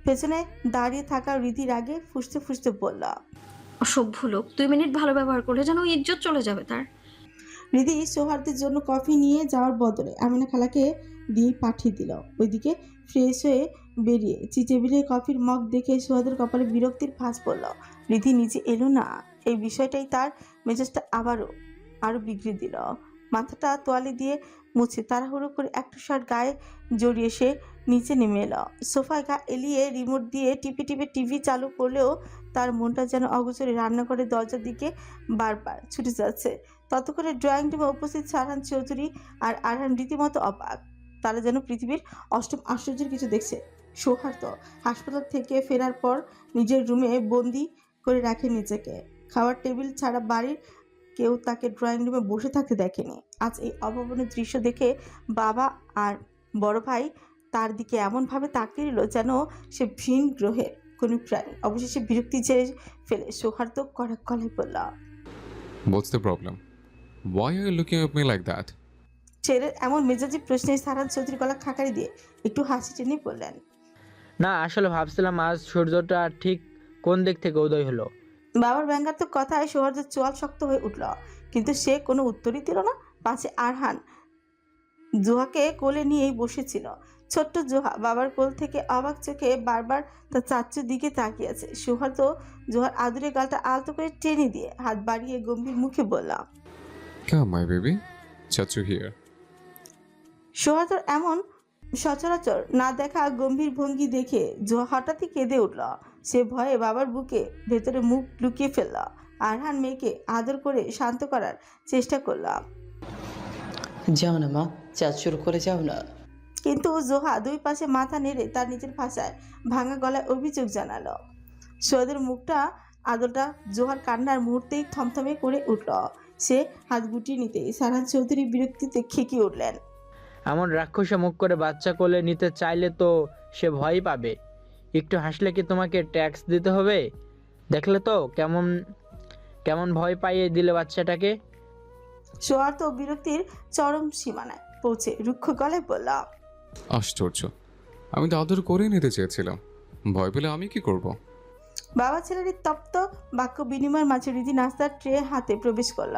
পেছনে দাঁড়িয়ে থাকা রিধির আগে ফুসতে ফুসতে বলল, অসভ্য লোক, 2 মিনিট ভালো ব্যবহার করলে যেন ইজ্জত চলে যাবে তার। রিধি সৌহার্দ্যের জন্য কফি নিয়ে যাওয়ার বদলে আমিনা খালাকে দিয়ে পাঠিয়ে দিল। ওইদিকে ফ্রেশ হয়ে বেরিয়ে টেবিলে কফির মগ দেখে সৌহার্দ্যের কপালে বিরক্তির ভাঁজ পড়ল। রিধি নিচে এলো না, এই বিষয়টাই তার মেজাজটা আরো বিগড়ে দিল। মাথাটা তোয়ালে দিয়ে মুছে তাড়াহুড়ো করে একটা শার্ট গায়ে জড়িয়ে সে নিচে নেমে এলো। সোফায় গা এলিয়ে রিমোট দিয়ে টিপে টিপে টিভি চালু করলেও তার মনটা যেন অগোচরে রান্নাঘরের দরজার দিকে বারবার ছুটে যাচ্ছে। ততক্ষণে ড্রয়িং রুমে উপস্থিত সারহান চৌধুরী আর আরহান রীতিমতো অবাক। তারা যেন পৃথিবীর অষ্টম আশ্চর্যের কিছু দেখছে। সৌহার্দ্য হাসপাতাল থেকে ফেরার পর নিজের রুমে বন্দি করে রাখে নিজেকে। খাওয়ার টেবিল ছাড়া বাড়ির কেউ তাকে ড্রয়িং রুমে বসে থাকতে দেখেনি। আজ এই অভাবনীয় দৃশ্য দেখে বাবা আর বড় ভাই তার দিকে এমনভাবে তাকিয়ে রইল যেন সে ভিন গ্রহের কোনো প্রাণী। অবশেষে বিরক্তি ঝেড়ে ফেলে সৌহার্দ্য কড়া গলায় বলল, What's the problem? Why are you looking at me like that? ছেলের এমন মেজাজি প্রশ্নে সারহান চৌধুরী গলা খাকারি দিয়ে একটু হাসি টেনে বললেন, না, আসলে ভাবছিলাম আজ সূর্যটা ঠিক কোন দিক থেকে উদয় হলো। বাবার ব্যঙ্গাত্মক কথায় সৌহার্দ্যের চোয়াল শক্ত হয়ে উঠল, কিন্তু সে কোনো উত্তরই দিল না। পাশে আরহান জোহাকে কোলে নিয়েই বসেছিল। ছোট্ট জোহা বাবার কোল থেকে অবাক চোখে বারবার তার চাচ্চুর দিকে তাকিয়ে আছে। সৌহার্দ্য জোহার আদুরে গালটা আলতো করে টেনে দিয়ে হাত বাড়িয়ে গম্ভীর মুখে বললাম, Come my baby, Chachu here. সৌহার্দ্যর এমন সচরাচর না দেখা গম্ভীর ভঙ্গি দেখে জোহা হঠাৎই কেঁদে উঠল। সে ভয়ে বাবার বুকে ভেতরে মুখ লুকিয়ে ফেলল। আরহান মেয়েকে আদর করে শান্ত করার চেষ্টা করলাম, যাও না মা, চাচুর করে যাও না। কিন্তু জোহা 2 পাশে মাথা নেড়ে তার নিজের ভাষায় ভাঙা গলায় অভিযোগ জানালো। সৌদের মুখটা আদরটা জোহার কান্নার মুহূর্তেই থমথমে করে উঠল। সে হাত গুটিয়ে নিতেই সারহান চৌধুরী বিরক্তিতে খেকিয়ে উঠলেন, এমন রাক্ষসে মুখ করে বাচ্চা কোলে নিতে চাইলে তো সে ভয়ই পাবে। একটু হাসলে কি তোমাকে ট্যাক্স দিতে হবে? দেখলে তো কেমন কেমন ভয় পাইয়ে দিলে বাচ্চাটাকে। সোহার তো বিরক্তির চরম সীমানায় পৌঁছে রুক্ষ গলায় বলল, আশ্চর্য, আমি তো আদর করে নিতে চেয়েছিলাম, ভয় পেলে আমি কি করব? বাবা ছেলের তপ্ত বাক্য বিনিময়ের মাঝে রিধি নাস্তার ট্রে হাতে প্রবেশ করল।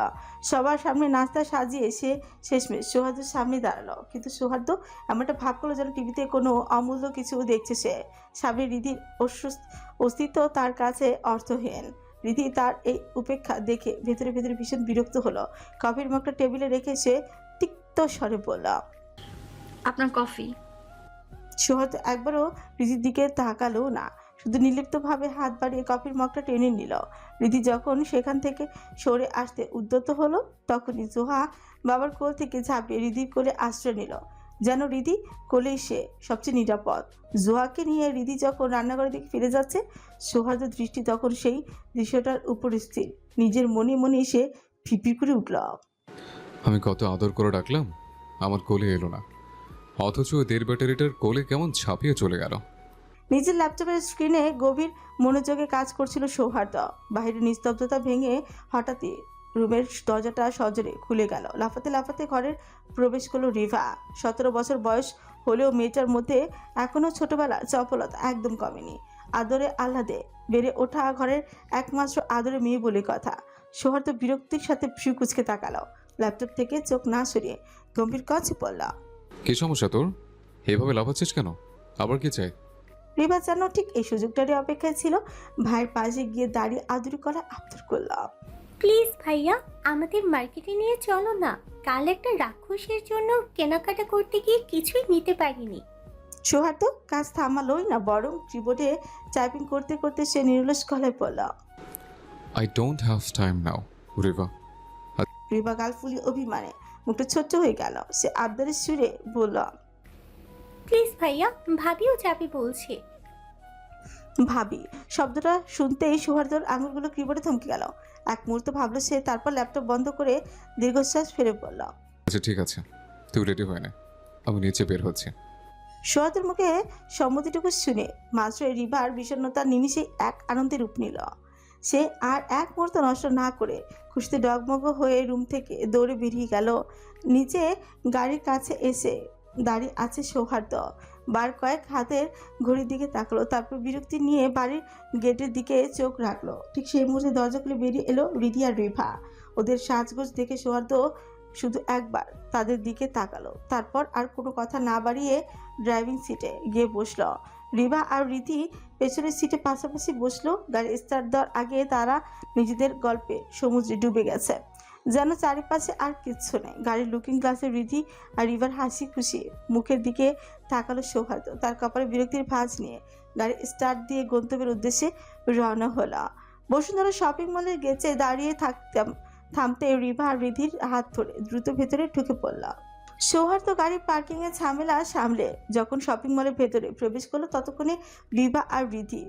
সবার সামনে নাস্তা সাজিয়ে সে শেষমেশ সৌহার্দ্যের সামনে দাঁড়ালো, কিন্তু সৌহার্দ্য এমনটা ভাব করলো যেন টিভিতে কোনো অমূল্য কিছু দেখছে সে। সামনে রিধির অস্তিত্ব তার কাছে অর্থহীন। রিধি তার এই উপেক্ষা দেখে ভেতরে ভেতরে ভীষণ বিরক্ত হলো। কফির মগটা টেবিলে রেখে সে তিক্ত স্বরে বলল, আপনার কফি। সৌহার্দ্য একবারও রিধির দিকে তাকালো না, শুধু নির্লিপ্তভাবে হাত বাড়িয়ে কফির মগটা টেনে নিল। রিধি যখন সেখান থেকে সরে আসতে উদ্যত হলো, তখনই জোহা বাবার কোল থেকে ঝাঁপিয়ে রিধির কোলে আশ্রয় নিল। যেন হৃদি কোলেই সে সবচেয়ে নিরাপদ। জোহাকে নিয়ে হৃদি যখন রান্নাঘরের দিকে ফিরে যাচ্ছে, সৌহার্দ্যের দৃষ্টি তখন সেই দৃশ্যটার উপর স্থির। নিজের মনে মনে সে ফিপির করে উঠল। আমি কত আদর করে ডাকলাম, আমার কোলে এলো না, অথচ ওই 1.5 ব্যাটারিটার কোলে কেমন ঝাঁপিয়ে চলে গেল। নিজের ল্যাপটপের স্ক্রিনে গভীর মনোযোগে কাজ করছিল সৌহার্দ্য। বাইরের নিস্তব্ধতা ভেঙে হঠাৎই রুমের দরজাটা সজোরে খুলে গেল। লাফাতে লাফাতে ঘরের প্রবেশ করলো রিভা। 17 বছর বয়স হলেও মেয়েটার মধ্যে এখনো ছোটবেলার চপলতা একদম কমেনি। আদরে আহ্লাদে বেড়ে ওঠা ঘরের একমাত্র আদরে মেয়ে বলে কথা। সৌহার্দ্য বিরক্তির সাথে ভ্রু কুচকে তাকালো। ল্যাপটপ থেকে চোখ না সরিয়ে গম্ভীর কণ্ঠে বলল, কি সমস্যা তোর? এভাবে লাফাচ্ছিস কেন? আবার কি চাই? রিভা যেন ঠিক এই সুযোগটারই অপেক্ষায় ছিল। ভাইয়ের পাশে গিয়ে দাঁড়িয়ে আদুরি করা আবদার করল, প্লিজ ভাইয়া, আমাদের মার্কেটে নিয়ে চলো না। কাল একটা রাক্ষসের জন্য কেনাকাটা করতে গিয়ে কিছুই নিতে পারিনি। সৌহার্দ্য কাজ থামালোই না, বরং কিবোর্ডে টাইপিং করতে করতে সে নিরলস গলায় বলল, আই ডোন্ট হ্যাভ টাইম নাও রিভা। রিভা গাল ফুলি অভিমানে মুখটা ছোট্ট হয়ে গেল। সে আবদারের সুরে বলল, প্লিজ ভাইয়া, ভাবিও যাবে বলছে। ভাবি শব্দটা শুনতেই সৌহার্দ্যর আঙুলগুলো কিবোর্ডে থমকে গেল। এক মুহূর্ত ভাবলো সে, তারপর ল্যাপটপ বন্ধ করে দীর্ঘশ্বাস ফেলে পড়ল। আচ্ছা ঠিক আছে, তুই রেডি হয় না, আমি নিচে বের হচ্ছি। সৌহার্দ্যের মুখে সম্মতিটুকু শুনে মাত্রই রিভার বিষণ্ণতার নিমিষে এক আনন্দের রূপ নিল। সে আর এক মুহূর্ত নষ্ট না করে খুশিতে ডগমগ হয়ে রুম থেকে দৌড়ে বেরিয়ে গেল। নিচে গাড়ির কাছে এসে দাঁড়িয়ে আছে সৌহার্দ্য। বার কয়েক হাতের ঘড়ির দিকে তাকলো, তারপর বিরক্তি নিয়ে বাড়ির গেটের দিকে চোখ রাখলো। ঠিক সেই মুহূর্তে দরজা খুলে বেরিয়ে এলো হৃদি আর রিভা। ওদের সাজগোজ দেখে সৌহার্দ্য শুধু একবার তাদের দিকে তাকালো, তারপর আর কোনো কথা না বাড়িয়ে ড্রাইভিং সিটে গিয়ে বসলো। রিভা আর রীতি পেছনের সিটে পাশাপাশি বসলো। গাড়ি স্টার্ট দেওয়ার আগে তারা নিজেদের গল্পে সমুদ্রে ডুবে গেছে, যেন চারিপাশে আর কিচ্ছু নেই। গাড়ির লুকিং গ্লাসে রীতি আর রিভার হাসি খুশি মুখের দিকে তাকালো সৌহার্দ্য। তার কপালে বিরক্তির ভাঁজ নিয়ে গাড়ি স্টার্ট দিয়ে গন্তব্যের উদ্দেশ্যে রওনা হলো। বসুন্ধরা শপিং মলের গেটে দাঁড়িয়ে থামতে রিভা আর রিধির হাত ধরে দ্রুত ভেতরে ঢুকে পড়ল। সৌহার্দ্য গাড়ির পার্কিং এর ঝামেলা সামলে যখন শপিং মলের ভেতরে প্রবেশ করলো, ততক্ষণে রিভা আর রিধি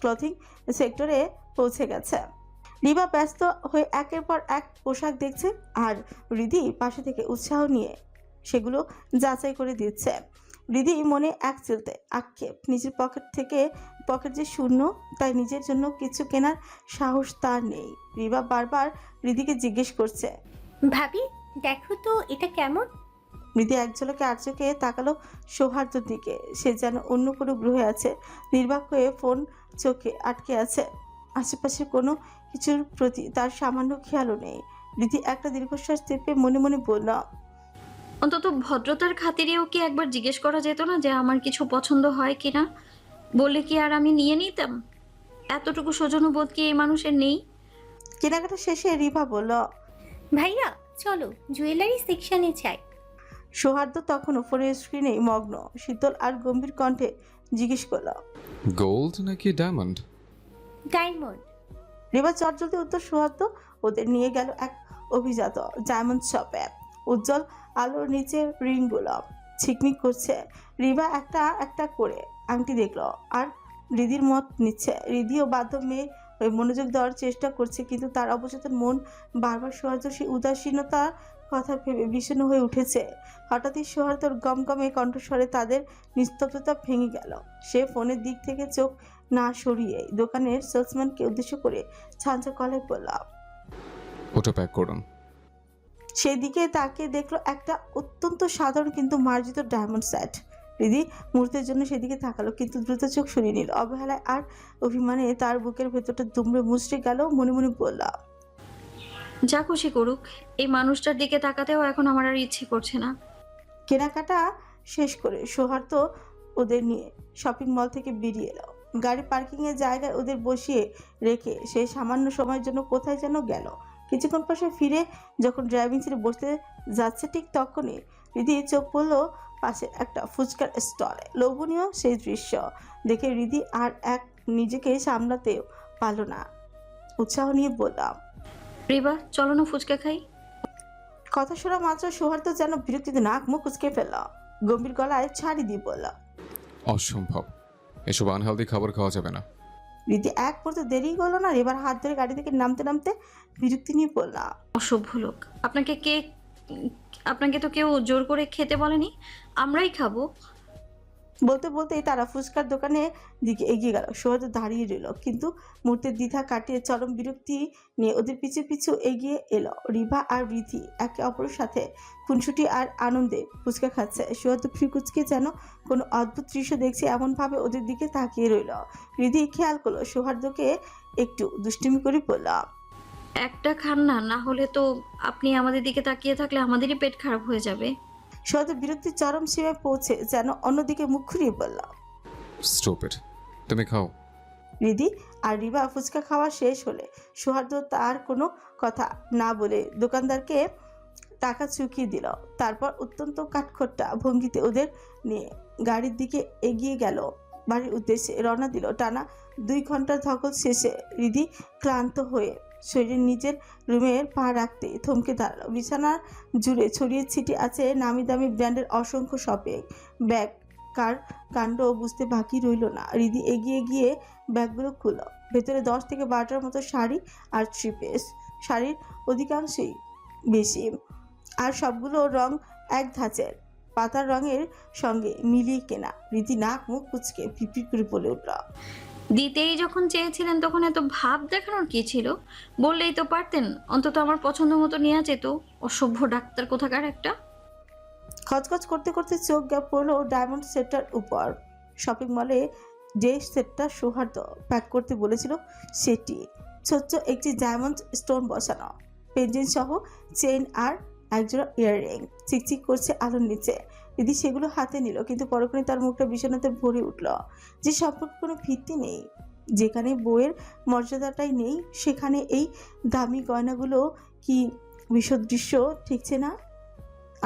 ক্লথিং সেক্টরে পৌঁছে গেছে। রিভা ব্যস্ত হয়ে একের পর এক পোশাক দেখছে, আর রিধি পাশে থেকে উৎসাহ নিয়ে সেগুলো যাচাই করে দিচ্ছে। রিধি মনে এক চিলতে আক্ষেপ, নিজের পকেট যে শূন্য, তাই নিজের জন্য কিছু কেনার সাহস তার নেই। রিভা বারবার রিধিকে জিজ্ঞেস করছে, ভাবি দেখো তো এটা কেমন। রিধি এক ঝলকে আর চোখে তাকালো সৌহার্দ্যর দিকে। সে যেন অন্য কোনো গ্রহে আছে, নির্বাক হয়ে ফোন চোখে আটকে আছে। আশেপাশে কোনো কিছুর প্রতি তার সামান্য খেয়ালও নেই। রিধি একটা দীর্ঘশ্বাস চেপে মনে মনে বলল, অন্তত ভদ্রতার খাতিরেও কি একবার জিজ্ঞেস করা যেত না যে আমার কিছু পছন্দ হয় কিনা? বললে কি আর আমি নিয়ে নিতাম? এতটুকু সৌজন্যবোধ কি এই মানুষের নেই? কেনাকাটা শেষে রিভা বলল, ভাইয়া চলো জুয়েলারি সেকশনে যাই। সৌহার্দ্য তখন ফোনের স্ক্রিনে মগ্ন। শীতল আর গম্ভীর কণ্ঠে জিজ্ঞেস করল, গোল্ড নাকি ডায়মন্ড? ডায়মন্ড। রিভা চটজলদি উত্তর। সৌহার্দ্য ওদের নিয়ে গেল এক অভিজাত ডায়মন্ড শপে। উজ্জ্বল আলোর নিচে রিংগুলো ঝিকমিক করছে। রিভা একটা একটা করে আংটি দেখলো আর রিধির মত নিচ্ছে। রিধিও বাধ্য মেয়ে ওই মনোযোগ দেওয়ার চেষ্টা করছে, কিন্তু তার অবচেতন মন বারবার সৌহার্দ্য সেই উদাসীনতার কথা ভেবে বিষণ্ণ হয়ে উঠেছে। হঠাৎই সৌহার্দ্যর গমগমে কণ্ঠস্বরে তাদের নিস্তব্ধতা ভেঙে গেল। সে ফোনের দিক থেকে চোখ না সরিয়ে দোকানের সেলসম্যানকে উদ্দেশ্য করে ছাঁচা গলায় বলল, ওটা প্যাক করুন। সেদিকে তাকে দেখলো একটা অত্যন্ত সাধারণ কিন্তু মার্জিত ডায়মন্ড সেট। রিধি মুহূর্তের জন্য সেদিকে তাকালো, কিন্তু দ্রুত চোখ সরিয়ে নিল। অবহেলায় আর অভিমানে তার বুকের ভেতরটা দুমড়ে মুচড়ে গেল। মনে মনে বলল, যা খুশি করুক, এই মানুষটার দিকে তাকাতেও এখন আমার আর ইচ্ছে করছে না। কেনাকাটা শেষ করে সৌহার্দ্য ওদের নিয়ে শপিং মল থেকে বেরিয়ে এলো। গাড়ি পার্কিং এর জায়গায় ওদের বসিয়ে রেখে সে সামান্য সময়ের জন্য কোথায় যেন গেল। কিছুক্ষণ পর সে ফিরে যখন ড্রাইভিং সিটে বসতে যাচ্ছে, ঠিক তখনই রিধি চোখ পড়লো পাশে একটা ফুচকার স্টলে। লোভনীয় সেই দৃশ্য দেখে রিধি আর এক নিজেকে সামলাতেও পারল না। উৎসাহ নিয়ে বললাম, রিবা চলো না ফুচকা খাই। কথা শোনা মাত্র সৌহার্দ্য যেন বিরক্তিতে নাক মুখ কুচকে ফেলল। গম্ভীর গলায় ছাড়ি দিয়ে বলল। অসম্ভব, এসব আনহেলদি খাবার খাওয়া যাবে না। রীতি এক মুহূর্ত দেরি করলো না, এবার হাত ধরে গাড়ি থেকে নামতে নামতে বিরক্তি নিয়ে বলল। অসভ্য লোক, আপনাকে তো কেউ জোর করে খেতে বলেনি, আমরাই খাবো। বলতে বলতেই তারা ফুচকার দোকানে দিকে এগিয়ে গেল। সোহাদ দাঁড়িয়ে রইল, কিন্তু মুহূর্তের দ্বিধা কাটিয়ে চরম বিরক্তি নিয়ে ওদের পিছু পিছু এগিয়ে এলো। রিভা আর রীতি একে অপরের সাথে খুনসুটি আর আনন্দে ফুচকা খাচ্ছে। সোহাদ ফ্রিকুচকে যেন কোনো অদ্ভুত দৃশ্য দেখছে এমনভাবে ওদের দিকে তাকিয়ে রইল। রীতি খেয়াল করলো সৌহার্দ্যকে, একটু দুষ্টুমি করে বলল। একটা খান না, না হলে তো আপনি আমাদের দিকে তাকিয়ে থাকলে আমাদেরই পেট খারাপ হয়ে যাবে। সোহাদ বিরক্তির চরম সীমায় পৌঁছে যেন অন্যদিকে মুখ ঘুরিয়ে বলল। স্টুপিড, তুমি খাও। রিদি আর রিবা ফুচকা খাওয়া শেষ হলে সৌহার্দ্য তার কোনো কথা না বলে দোকানদারকে টাকা চুকিয়ে দিল। তারপর অত্যন্ত কাঠখোট্টা ভঙ্গিতে ওদের নিয়ে গাড়ির দিকে এগিয়ে গেল। বাড়ির উদ্দেশ্যে রওনা দিল। টানা 2 ঘন্টার ধকল শেষে রিদি ক্লান্ত হয়ে শরীরের নিজের রুমের পা রাখতে থমকে দাঁড়ালো। বিছানার জুড়ে ছড়িয়ে ছিটিয়ে আছে নামি দামি ব্র্যান্ডের অসংখ্য শপিং ব্যাগ। কার কাণ্ড বুঝতে বাকি রইল না। রিদি এগিয়ে গিয়ে ব্যাগগুলো খুলল। ভেতরে 10 থেকে 12টার মতো শাড়ি আর 3 পিস। শাড়ির অধিকাংশই বেশি, আর সবগুলো রং এক ধাঁচের, পাতার রঙের সঙ্গে মিলিয়ে কেনা। রীতি নাক মুখ কুচকে পিপির করে বলে উঠল। দিতেই যখন চেয়েছিলেন তখন এত ভাব দেখানোর কি ছিল? বললেই তো পারতেন, অন্তত আমার পছন্দ মতো নেওয়া যেত। অসভ্য ডাক্তার কোথাকার একটা। খচখচ করতে করতে চোখ গিয়ে পড়লো ডায়মন্ড সেটটার উপর। শপিং মলে যে সেটটা সৌহার্দ্য প্যাক করতে বলেছিল সেটি। ছোট্ট একটি ডায়মন্ড স্টোন বসানো, পেন্ডেন্ট সহ চেইন আর একজোড়া ইয়াররিং চিকচিক করছে আলোর নিচে। দিদি সেগুলো হাতে নিল, কিন্তু পরক্ষণে তার মুখটা বিষণ্ণতায় ভরে উঠল। যে সম্পর্কে কোনো ভিত্তি নেই, যেখানে বইয়ের মর্যাদাটাই নেই, সেখানে এই দামি গয়নাগুলো কি বিসদৃশ্য ঠিকছে না।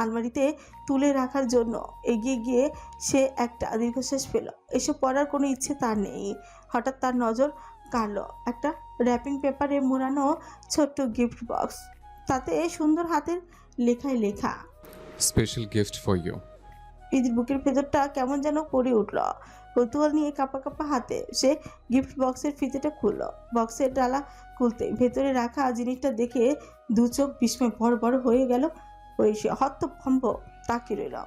আলমারিতে তুলে রাখার জন্য এগিয়ে গিয়ে সে একটা দীর্ঘশ্বাস পেল। এসব পড়ার কোনো ইচ্ছে তার নেই। হঠাৎ তার নজর কাড়ল একটা র্যাপিং পেপারে মোড়ানো ছোট্ট গিফট বক্স। তাতে সুন্দর হাতের লেখায় লেখা, স্পেশাল গিফট ফর ইউ। ঈদের বুকের ভেতরটা কেমন যেন করে উঠল। কৌতূহল নিয়ে কাঁপা কাঁপা হাতে সে গিফট বক্সের ফিতেটা খুলল। বক্সের ডালা খুলতে ভেতরে রাখা জিনিসটা দেখে 2 চোখ বিস্ময় বড় বড় হয়ে গেল। ওই সে হতভম্ব তাকিয়ে রইল।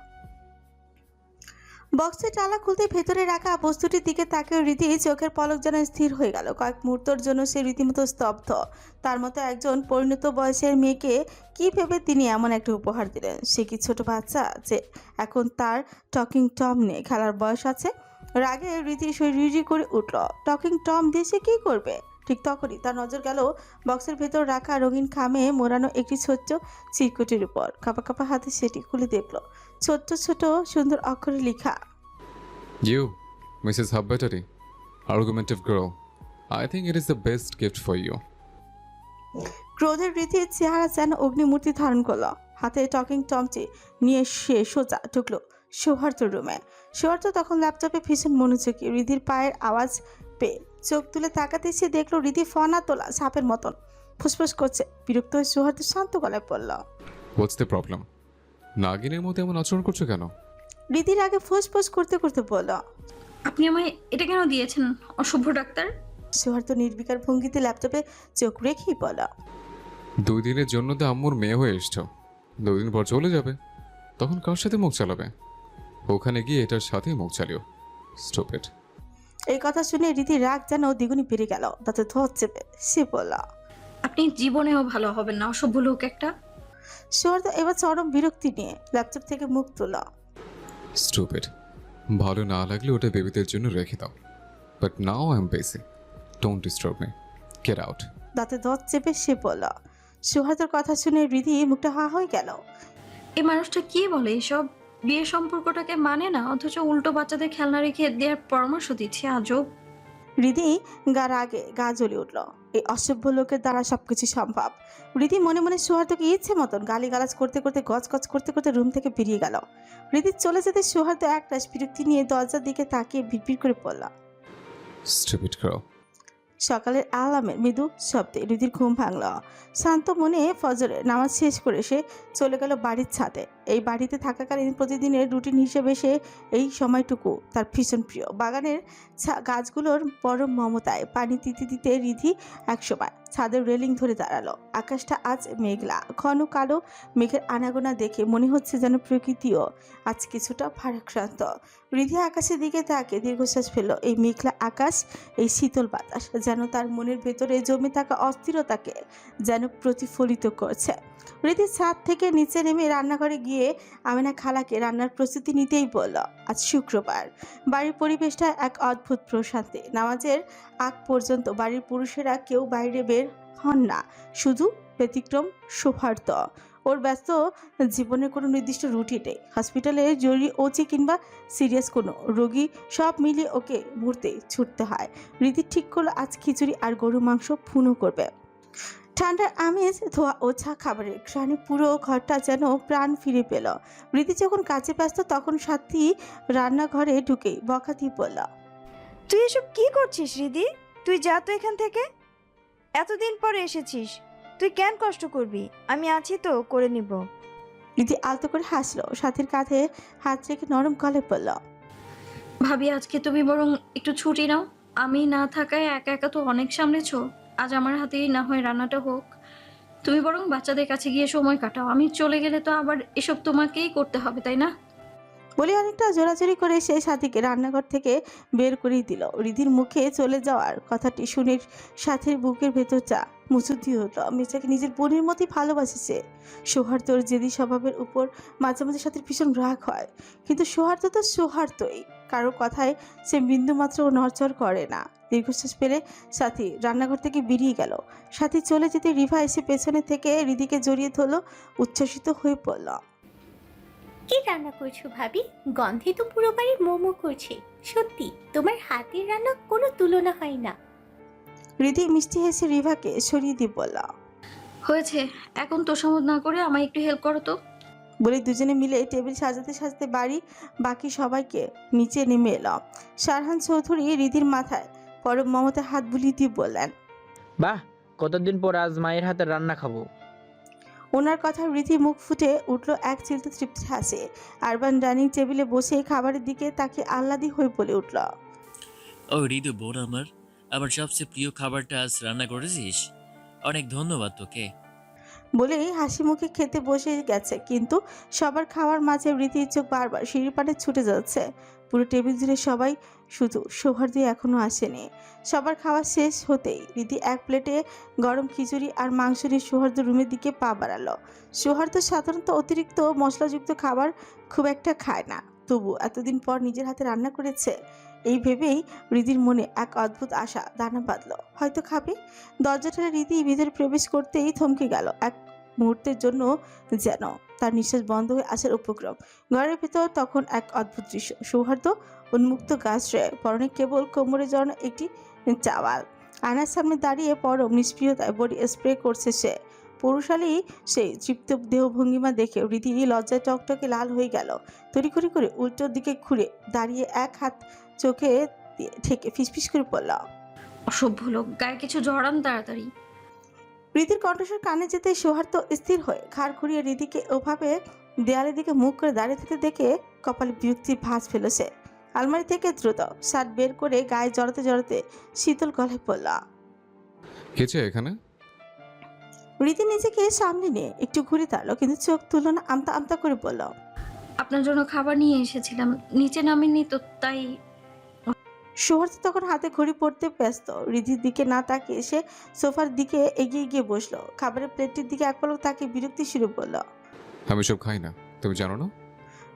বক্সের ডালা খুলতে ভেতরে রাখা বস্তুটির দিকে তাকিয়ে রীতি চোখের পলক যেন স্থির হয়ে গেল। কয়েক মুহূর্তের জন্য সে রীতিমতো স্তব্ধ। তার মতো একজন পরিণত বয়সের মেয়েকে কি ভেবে তিনি এমন একটা উপহার দিলেন? সে কি ছোট বাচ্চা যে এখন তার টকিং টম নিয়ে খেলার বয়স আছে? রাগে রীতি শরীর করে উঠল। টকিং টম দিয়ে সে কী করবে? ঠিক তখনই তার নজর গেল বক্সের ভেতর রাখা রঙিন খামে মোড়ানো একটি ছোট্ট চিরকুটির উপর। কাঁপা কাঁপা হাতে সেটি খুলে দেখলো। ছোট্ট ছোট সুন্দর অক্ষরে লেখা, You, Mrs. Habbatari, argumentative girl, I think it is the best gift for you. ক্রোধের রীতির চেহারা যেন অগ্নিমূর্তি ধারণ করলো। হাতে টকিং টমটি নিয়ে সে সোজা ঢুকলো সৌহার্দ্য রুমে। সৌহার্দ্য তখন ল্যাপটপে ভীষণ মনোযোগী। রিধির পায়ের আওয়াজ পেয়ে চোখ তুলে তাকাতে সে দেখলো রিধি ফনা তোলা সাপের মতন ফুসফুস করছে। বিরক্ত হয়ে সৌহার্দ্য শান্ত গলায় বলল, What's the problem? নাগিনের মতো এমন আচরণ করছো কেন? রিধির আগে ফুসফুস করতে করতে বলল, আপনি আমায় এটা কেন দিয়েছেন অসভ্য ডাক্তার? সৌহার্দ্য নির্বিকার ভঙ্গিতে ল্যাপটপে চোখ রেখেই বলল, 2 দিনের জন্য তো আম্মুর মেয়ে হয়ে এসছো, 2 দিন পর চলে যাবে, তখন কার সাথে মুখ চালাবে? ওখানে গিয়ে এটার সাথে মুখ চালিও। স্টুপিড। এই কথা শুনে রীতির রাগ যেন দ্বিগুণী বেড়ে গেল। তাতে ধর চেপে সে বলল, আপনি জীবনেও ভালো হবেন না, অসভ্য লোক একটা। সৌহার্দ্য এবার চরম বিরক্তি নিয়ে ল্যাপটপ থেকে মুখ তোল। স্টুপিড। ভালো না লাগলে ওটা বেবিদের জন্য রেখে দাও, but now I am busy, don't disturb me, get out. দাঁতে দাঁত চেপে সে বলল। সৌহার্দ্যের কথা শুনে রিধি মুখটা হা হয়ে গেল। এই মানুষটা কি বলে এসব? বিয়ে সম্পর্কটাকে মানে না, অথচ উল্টো বাচ্চাদের খেলনা রেখে দেওয়ার পরামর্শ দিচ্ছে। আজব। রিধি রাগে গা জ্বলে উঠল। এই অসভ্য লোকের দ্বারা সবকিছু সম্ভব। রিধি মনে মনে সৌহার্দ্যকে ইচ্ছে মতন গালিগালাজ করতে করতে গজগজ করতে করতে রুম থেকে বেরিয়ে গেল। রিধি চলে যেতে সৌহার্দ্য একরাশ বিরক্তি নিয়ে দরজার দিকে তাকিয়ে বিড়বিড় করে পড়ল। Stupid girl. সকালের আলামের মৃদু শব্দে রিধির ঘুম ভাঙল। শান্ত মনে ফজরের নামাজ শেষ করে সে চলে গেল বাড়ির ছাদে। এই বাড়িতে থাকাকালীন প্রতিদিনের রুটিন হিসেবে সে এই সময়টুকু তার ভীষণ প্রিয়। বাগানের গাছগুলোর পরম মমতায় পানি দিতে দিতে রিধি একসময় ছাদের রেলিং ধরে দাঁড়ালো। আকাশটা আজ মেঘলা, ঘন কালো মেঘের আনাগোনা দেখে মনে হচ্ছে যেন প্রকৃতিও আজ কিছুটা ভারাক্রান্ত। রিধি আকাশের দিকে তাকে দীর্ঘশ্বাস ফেলল। এই মেঘলা আকাশ, এই শীতল বাতাস যেন তার মনের ভেতরে জমে থাকা অস্থিরতাকে যেন প্রতিফলিত করছে। রিধি ছাদ থেকে নিচে নেমে রান্নাঘরে গিয়ে আমিনা খালাকে রান্নার প্রস্তুতি নিতেই বলল। আজ শুক্রবার, বাড়ির পরিবেশটা এক অদ্ভুত প্রশান্তি। নামাজের আগ পর্যন্ত বাড়ির পুরুষেরা কেউ বাইরে বের হন না, শুধু ব্যতিক্রম সৌহার্দ্য। ওর ব্যস্ত জীবনের কোনো নির্দিষ্ট রুটিন নেই। হসপিটালে জরুরি ওচি কিংবা সিরিয়াস কোনো রোগী সব মিলিয়ে ওকে মুহূর্তে ছুটতে হয়। রীতি ঠিক করলো আজ খিচুড়ি আর গরু মাংস ভুনো করবে। ঠান্ডার আমেজ, ধোয়া ওছা খাবারের ঘ্রাণে পুরো ঘরটা যেন প্রাণ ফিরে পেল। রীতি যখন কাজে ব্যস্ত তখন সাথী রান্নাঘরে ঢুকেই বকা দিয়ে বলল, তুই এসব কি করছিস রিদি? তুই যা তো এখান থেকে, এতদিন পরে এসেছিস, তুই কেন কষ্ট করবি? আমি আছি তো, করে নিব। রীতি আলতো করে হাসলো, সাথীর কাঁধে হাত রেখে নরম গলায় বলল, ভাবি আজকে তুমি বরং একটু ছুটি নাও। আমি না থাকায় একা একা তো অনেক সামলেছো। আজ আমার হাতেই না হয় রান্নাটা হোক। তুমি বরং বাচ্চাদের কাছে গিয়ে সময় কাটাও। আমি চলে গেলে তো আবার এসব তোমাকেই করতে হবে, তাই না? বলে অনেকটা জোরাজোরি করে সেই সাথীকে রান্নাঘর থেকে বের করেই দিল। রিধির মুখে চলে যাওয়ার কথাটি শুনে সাথীর বুকের ভেতরটা মুচুতি হলো। মেয়েটাকে নিজের বোনের মতোই ভালোবাসেছে। সৌহার্দ্যর জেদি স্বভাবের উপর মাঝে মাঝে সাথীর ভীষণ রাগ হয়, কিন্তু সৌহার্দ্য তো সৌহার্দ্যই, কারো কথায় সে বিন্দুমাত্র নড়চড় করে না। দীর্ঘশ্বাস পেলে সাথী রান্নাঘর থেকে বেরিয়ে গেল। সাথী চলে যেতে রিভা এসে পেছনে থেকে রিধিকে জড়িয়ে ধরলো, উচ্ছ্বসিত হয়ে পড়ল। কি রান্না করছো ভাবি? গন্ধে তো পুরো বাড়ি মোমো করছে। সত্যি তোমার হাতের রান্না কোনো তুলনা হয় না। রিধি মিষ্টি হেসে রিভাকে সরিয়ে দিয়ে বলল, হয়েছে, এখন তোষামোদ না করে আমায় একটু হেল্প করো তো। বলে দুজনে মিলে টেবিল সাজাতে সাজাতে বাড়ি বাকি সবাইকে নিচে নেমে এলো। শারহান চৌধুরী রিধির মাথায় পরম মমতা হাত বুলিয়ে দিয়ে বললেন, বাহ, কতদিন পর আজ মায়ের হাতের রান্না খাবো। ওনার কথা রিধি মুখ ফুটে উঠল এক চিলতে তৃপ্তি হাসে। আরবান ডাইনিং টেবিলে বসে খাবারের দিকে তাকে আহ্লাদি হয়ে বলে উঠল, ও রিদু বোন আমার সবচেয়ে প্রিয় খাবারটা আজ রান্না করেছিস, অনেক ধন্যবাদ তোকে। বলেই হাসি মুখে খেতে বসে গেছে। কিন্তু সবার খাওয়ার মাঝে রীতির চোখ বারবার সিঁড়ি পানে ছুটে যাচ্ছে। পুরো টেবিল জুড়ে সবাই, শুধু সৌহার্দ্য এখনো আসেনি। সবার খাওয়া শেষ হতেই রীতি এক প্লেটে গরম খিচুড়ি আর মাংস নিয়ে সৌহার্দ্য রুমের দিকে পা বাড়ালো। সৌহার্দ্য সাধারণত অতিরিক্ত মশলাযুক্ত খাবার খুব একটা খায় না, তবু এতদিন পর নিজের হাতে রান্না করেছে এই ভেবেই রীতির মনে এক অদ্ভুত আশা দানা বাঁধল, হয়তো খাবে। দরজা ঠেলে রীতি ভিতরে প্রবেশ করতেই থমকে গেল। এক মুহূর্তের জন্য যেন তার নিঃশ্বাস বন্ধ হয়ে আসার উপক্রম। ঘরের ভেতর তখন এক অদ্ভুত দৃশ্য। সৌহার্দ্য উন্মুক্ত গাছরে, পরনে কেবল কোমরে জড়ানো একটি চাওয়াল। আয়নার সামনে দাঁড়িয়ে পরম নিষ্প্রিয়তায় বডি স্প্রে করছে সে। পুরুষালী সেই তৃপ্ত দেহভঙ্গিমা দেখে রীতি লজ্জায় টকটকে লাল হয়ে গেল। তড়িঘড়ি করে উল্টোর দিকে ঘুরে দাঁড়িয়ে এক হাত চোখে ঠেকে ফিসফিস করে পড়ল, অসভ্য লোক, গায়ে কিছু জড়ান তাড়াতাড়ি। রীতির কণ্ঠস্বর কানে যেতে সৌহার্দ্য স্থির হয়ে ঘাড় ঘুরিয়ে রীতিকে ওভাবে দেয়ালের দিকে মুখ করে দাঁড়িয়ে থাকতে দেখে কপালে বিরক্তির ভাঁজ ফেল সে। আলমারি থেকে দ্রুত শার্ট বের করে গায়ে জড়াতে জড়াতে শীতল গলায় পড়ল, কেছে এখানে? রীতি নিজেকে সামনে নিয়ে একটু ঘুরে দাঁড়ালো, কিন্তু চোখ তুলল না, আমতা আমতা করে বলল, আপনার জন্য খাবার নিয়ে এসেছিলাম, নিচে নামেননি তো তাই। সৌহার্দ্য তখন হাতে ঘড়ি পড়তে ব্যস্ত। রিধির দিকে না তাকিয়ে সে সোফার দিকে এগিয়ে গিয়ে বসলো। খাবারের প্লেটটির দিকে এক পলক তাকে বিরক্তি শুরু বলল, আমি সব খাই না, তুমি জানো না?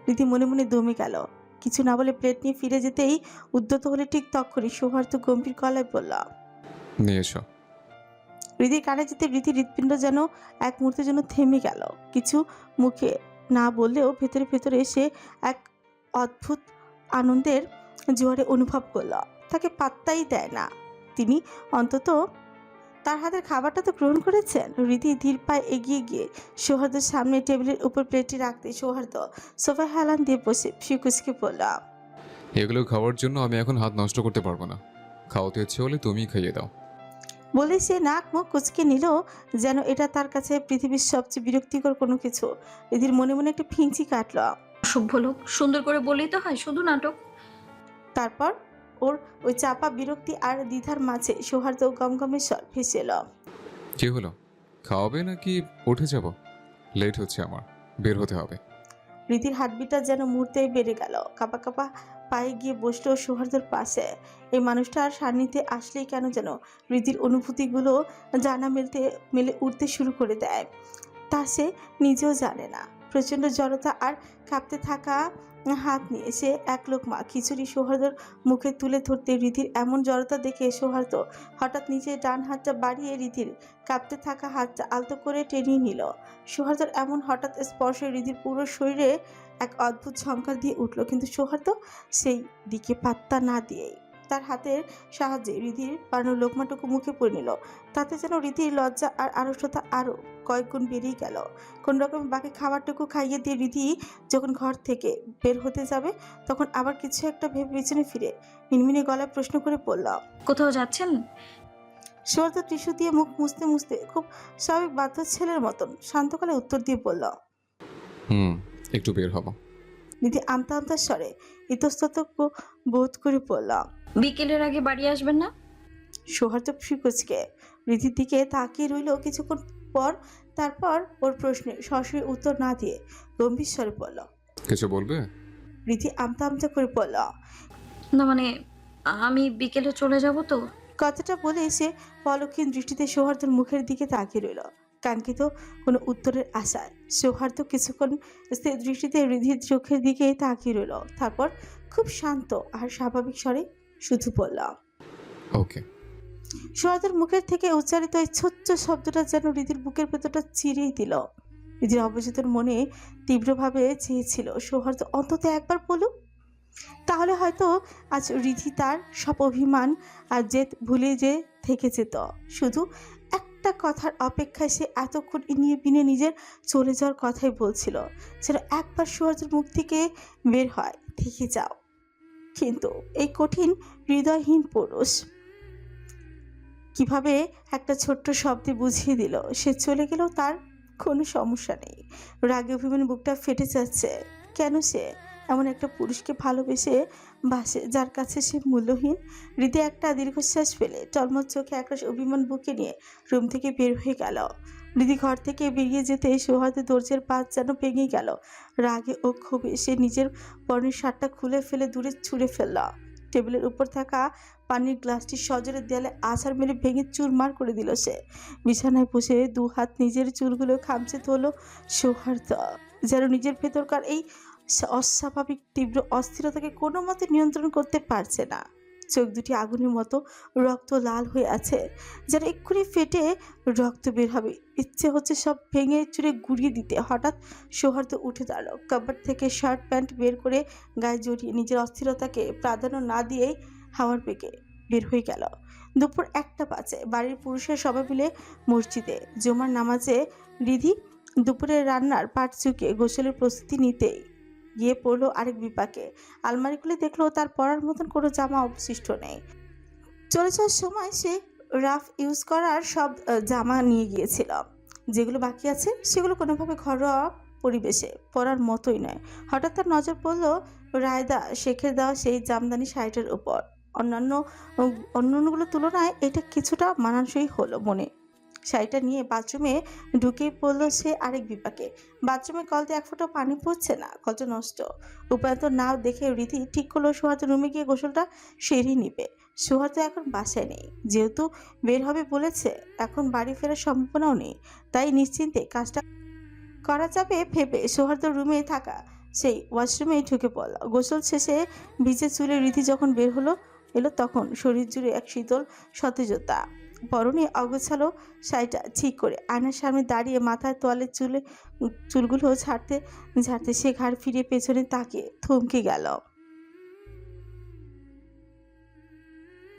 রীতি মনে মনে দমে গেল। কিছু না বলে প্লেট নিয়ে ফিরে যেতেই উদ্যত হলে ঠিক তখনই সৌহার্দ্য গম্ভীর গলায় বলল, নিয়ে এসো। রীতির কানে যেতে রীতির হৃৎপিণ্ড যেন এক মুহূর্তের জন্য থেমে গেল। কিছু মুখে না বললেও ভেতরে ভেতরে সে এক অদ্ভুত আনন্দের জোয়ারে অনুভব করল। তাকে পাত্তাই দেয় না তিনি, অন্তত তার হাতের খাবারটা তো গ্রহণ করেছেন। রীতি ধীর পায়ে এগিয়ে গিয়ে সৌহার্দ্যের সামনে টেবিলের উপর প্লেটটি রাখতে সৌহার্দ্য সোফায় হেলান দিয়ে বসে ফিকুসকে বলল, এগুলো খাওয়ার জন্য আমি এখন হাত নষ্ট করতে পারবো না, খাওয়াতে ইচ্ছে হলে তুমিই খাইয়ে দাও। বলে সে নাক মুখ কুচকে নিল, যেন এটা তার কাছে পৃথিবীর সবচেয়ে বিরক্তিকর কোনো কিছু। রিধির মনে মনে একটা ফিঞ্চি কাটল। অসভ্য লোক, সুন্দর করে বলেই তো হয়, শুধু নাটক। তারপর ওর ওই চাপা বিরক্তি আর দ্বিধার মাঝে সৌহার্দ্য গমগমের স্বর ভেসে এলো। কি হলো, খাওয়াবে নাকি উঠে যাব? লেট হচ্ছে, আমার বের হতে হবে। রীতির হার্টবিটটা যেন মুহূর্তেই বেড়ে গেল। কাঁপা কাঁপা পায়ে গিয়ে বসলো সৌহার্দ্যর পাশে। এই মানুষটার সান্নিধ্যে আসলেই কেন যেন রীতির অনুভূতিগুলো জানা মেলে উঠতে শুরু করে দেয়। তা সে নিজেও জানে না। প্রচণ্ড জড়তা আর কাঁপতে থাকা হাত নিয়ে সে এক লোকমা খিচুড়ি সৌহার্দ্যর মুখে তুলে ধরতে রীতির এমন জড়তা দেখে সৌহার্দ্য হঠাৎ নিজের ডান হাতটা বাড়িয়ে রীতির কাঁপতে থাকা হাতটা আলতো করে টেনে নিল। সৌহার্দ্যর এমন হঠাৎ স্পর্শে রীতির পুরো শরীরে এক অদ্ভুত ঝংকার দিয়ে উঠল, কিন্তু সৌহার্দ্য সেই দিকে পাত্তা না দিয়েই তার হাতের সাহায্যে রীতির বানানো লোকমাটুকু মুখে পড়ে নিল। তাতে যেন রীতির লজ্জা আর আড়ষ্টতা আরও কয়েক গুণ বেড়েই গেল। কোন রকম বাকি খাবারটুকু খাইয়ে দিয়ে রীতি যখন ঘর থেকে বের হতে যাবে, তখন আবার কিছু একটা ভেবে পিছনে ফিরে মিনমিনে গলায় প্রশ্ন করে পড়ল, কোথাও যাচ্ছেন? সৌহার্দ্য টিস্যু দিয়ে মুখ মুছতে মুছতে খুব স্বাভাবিক বাধ্য ছেলের মতন শান্ত গলায় উত্তর দিয়ে বলল, একটু বের হব। রীতি আমতা আমতা স্বরে ইতস্তত বোধ করে পড়ল, বিকেলের আগে বাড়ি আসবেন না? সৌহার্দ্য ফ্রিকুচকে রীতির দিকে তাকিয়ে রইল কিছুক্ষণ পর। তারপর ওর প্রশ্নে সরাসরি উত্তর না দিয়ে গম্ভীর স্বরে পড়ল, কিছু বলবে? রীতি আমতা আমতা করে পড়ল, না মানে আমি বিকেলে চলে যাব তো। কথাটা বলে এসে পলক্ষীন দৃষ্টিতে সৌহার্দ্যর মুখের দিকে তাকিয়ে রইল, কাঙ্ক্ষিত কোনো উত্তরের আশায়। সৌহার্দ্য কিছুক্ষণ স্থির দৃষ্টিতে রীতির চোখের দিকে তাকিয়ে রইল। তারপর খুব শান্ত আর স্বাভাবিক স্বরে শুধু বলল, ওকে। সৌহার্দ্যের মুখের থেকে উচ্চারিত এই ছোট্ট শব্দটা যেন রীতির বুকের ভেতরটা চিরিয়ে দিল। রীতির অবচেতন মনে তীব্রভাবে চেয়েছিল সৌহার্দ্য অন্তত একবার বলুক, তাহলে হয়তো আজ রিধি তার সব অভিমান আর জেদ ভুলে যে থেকে যেত। শুধু একটা কথার অপেক্ষায় সে এতক্ষণ নিয়ে বিনে নিজের চলে যাওয়ার কথাই বলছিল, যেন একবার সৌহার্দ্যের মুখ থেকে বের হয়, থেকে যাও। কিন্তু এই কঠিন হৃদয়হীন পুরুষ কিভাবে একটা ছোট্ট শব্দে বুঝিয়ে দিল সে চলে গেলেও তার কোনো সমস্যা নেই। রাগে অভিমানে বুকটা ফেটে যাচ্ছে। কেন সে এমন একটা পুরুষকে ভালোবেসে বাসে যার কাছে সে মূল্যহীন? রীতি একটা দীর্ঘশ্বাস ফেলে টলমল চোখে একরাশ অভিমান বুকে নিয়ে রুম থেকে বের হয়ে গেল। রীতি ঘর থেকে বেরিয়ে যেতে সৌহার্দ্যের দরজার পাত যেন ভেঙে গেল। রাগে ও ক্ষোভে সে নিজের পরনের শার্টটা খুলে ফেলে দূরে ছুঁড়ে ফেলল। টেবিলের উপর থাকা পানির গ্লাসটি সজোরে দেয়ালে আছাড় মেরে ভেঙে চুরমার করে দিল সে। বিছানায় বসে দু হাত নিজের চুলগুলো খামচে তোল সৌহার্দ্য, যেন নিজের ভেতরকার এই অস্বাভাবিক তীব্র অস্থিরতাকে কোনো মতে নিয়ন্ত্রণ করতে পারছে না। চোখ দুটি আগুনের মতো রক্ত লাল হয়ে আছে, যেন এক্ষুনি ফেটে রক্ত বের হবে। ইচ্ছে হচ্ছে সব ভেঙে চুরে গুড়িয়ে দিতে। হঠাৎ সৌহার্দ্য উঠে দাঁড়ালো। কাপড় থেকে শার্ট প্যান্ট বের করে গায়ে জড়িয়ে নিজের অস্থিরতাকে প্রাধান্য না দিয়েই হাওয়ার বেগে বের হয়ে গেল। দুপুর 1টা বাজে। বাড়ির পুরুষের সবাই মিলে মসজিদে জুমার নামাজে রিধি দুপুরের রান্নার পাট চুকিয়ে গোসলের প্রস্তুতি নিতেই গিয়ে পড়লো আরেক বিপাকে। আলমারি খুলে দেখলো তার পরার মতন কোনো জামা অবশিষ্ট নেই। চলে যাওয়ার সময় সে রাফ ইউজ করার সব জামা নিয়ে গিয়েছিল। যেগুলো বাকি আছে সেগুলো কোনোভাবে ঘরোয়া পরিবেশে পরার মতোই নয়। হঠাৎ তার নজর পড়লো রায়দা শেখের দেওয়া সেই জামদানি শাড়িটার উপর। অন্যান্যগুলোর তুলনায় এটা কিছুটা মানানসই হলো মনে। শাড়িটা নিয়ে বাথরুমে ঢুকেই পড়লো সে আরেক বিপাকে। বাথরুমে কল দিয়ে এক ফোঁটা পানি পড়ছে না, কলটা নষ্ট। উপায় তো নাও দেখে রীতি ঠিক করলো সৌহার্দ্য রুমে গিয়ে গোসলটা সেরেই নিবে। সৌহার্দ্য এখন বাসায় নেই, যেহেতু বের হবে বলেছে, এখন বাড়ি ফেরার সম্ভাবনাও নেই। তাই নিশ্চিন্তে কাজটা করা যাবে ভেবে সৌহার্দ্য রুমে থাকা সেই ওয়াশরুমে ঢুকে পড়ল। গোসল শেষে ভিজে চুলে রীতি যখন বের এলো তখন শরীর জুড়ে এক শীতল সতেজতা। পরনে অগোছালো শাড়িটা ঠিক করে আয়নার সামনে দাঁড়িয়ে মাথার তোয়ালে চুলগুলো ঝাড়তে ঝাড়তে সে ঘাড় ফিরে পেছনে তাকিয়ে থমকে গেল।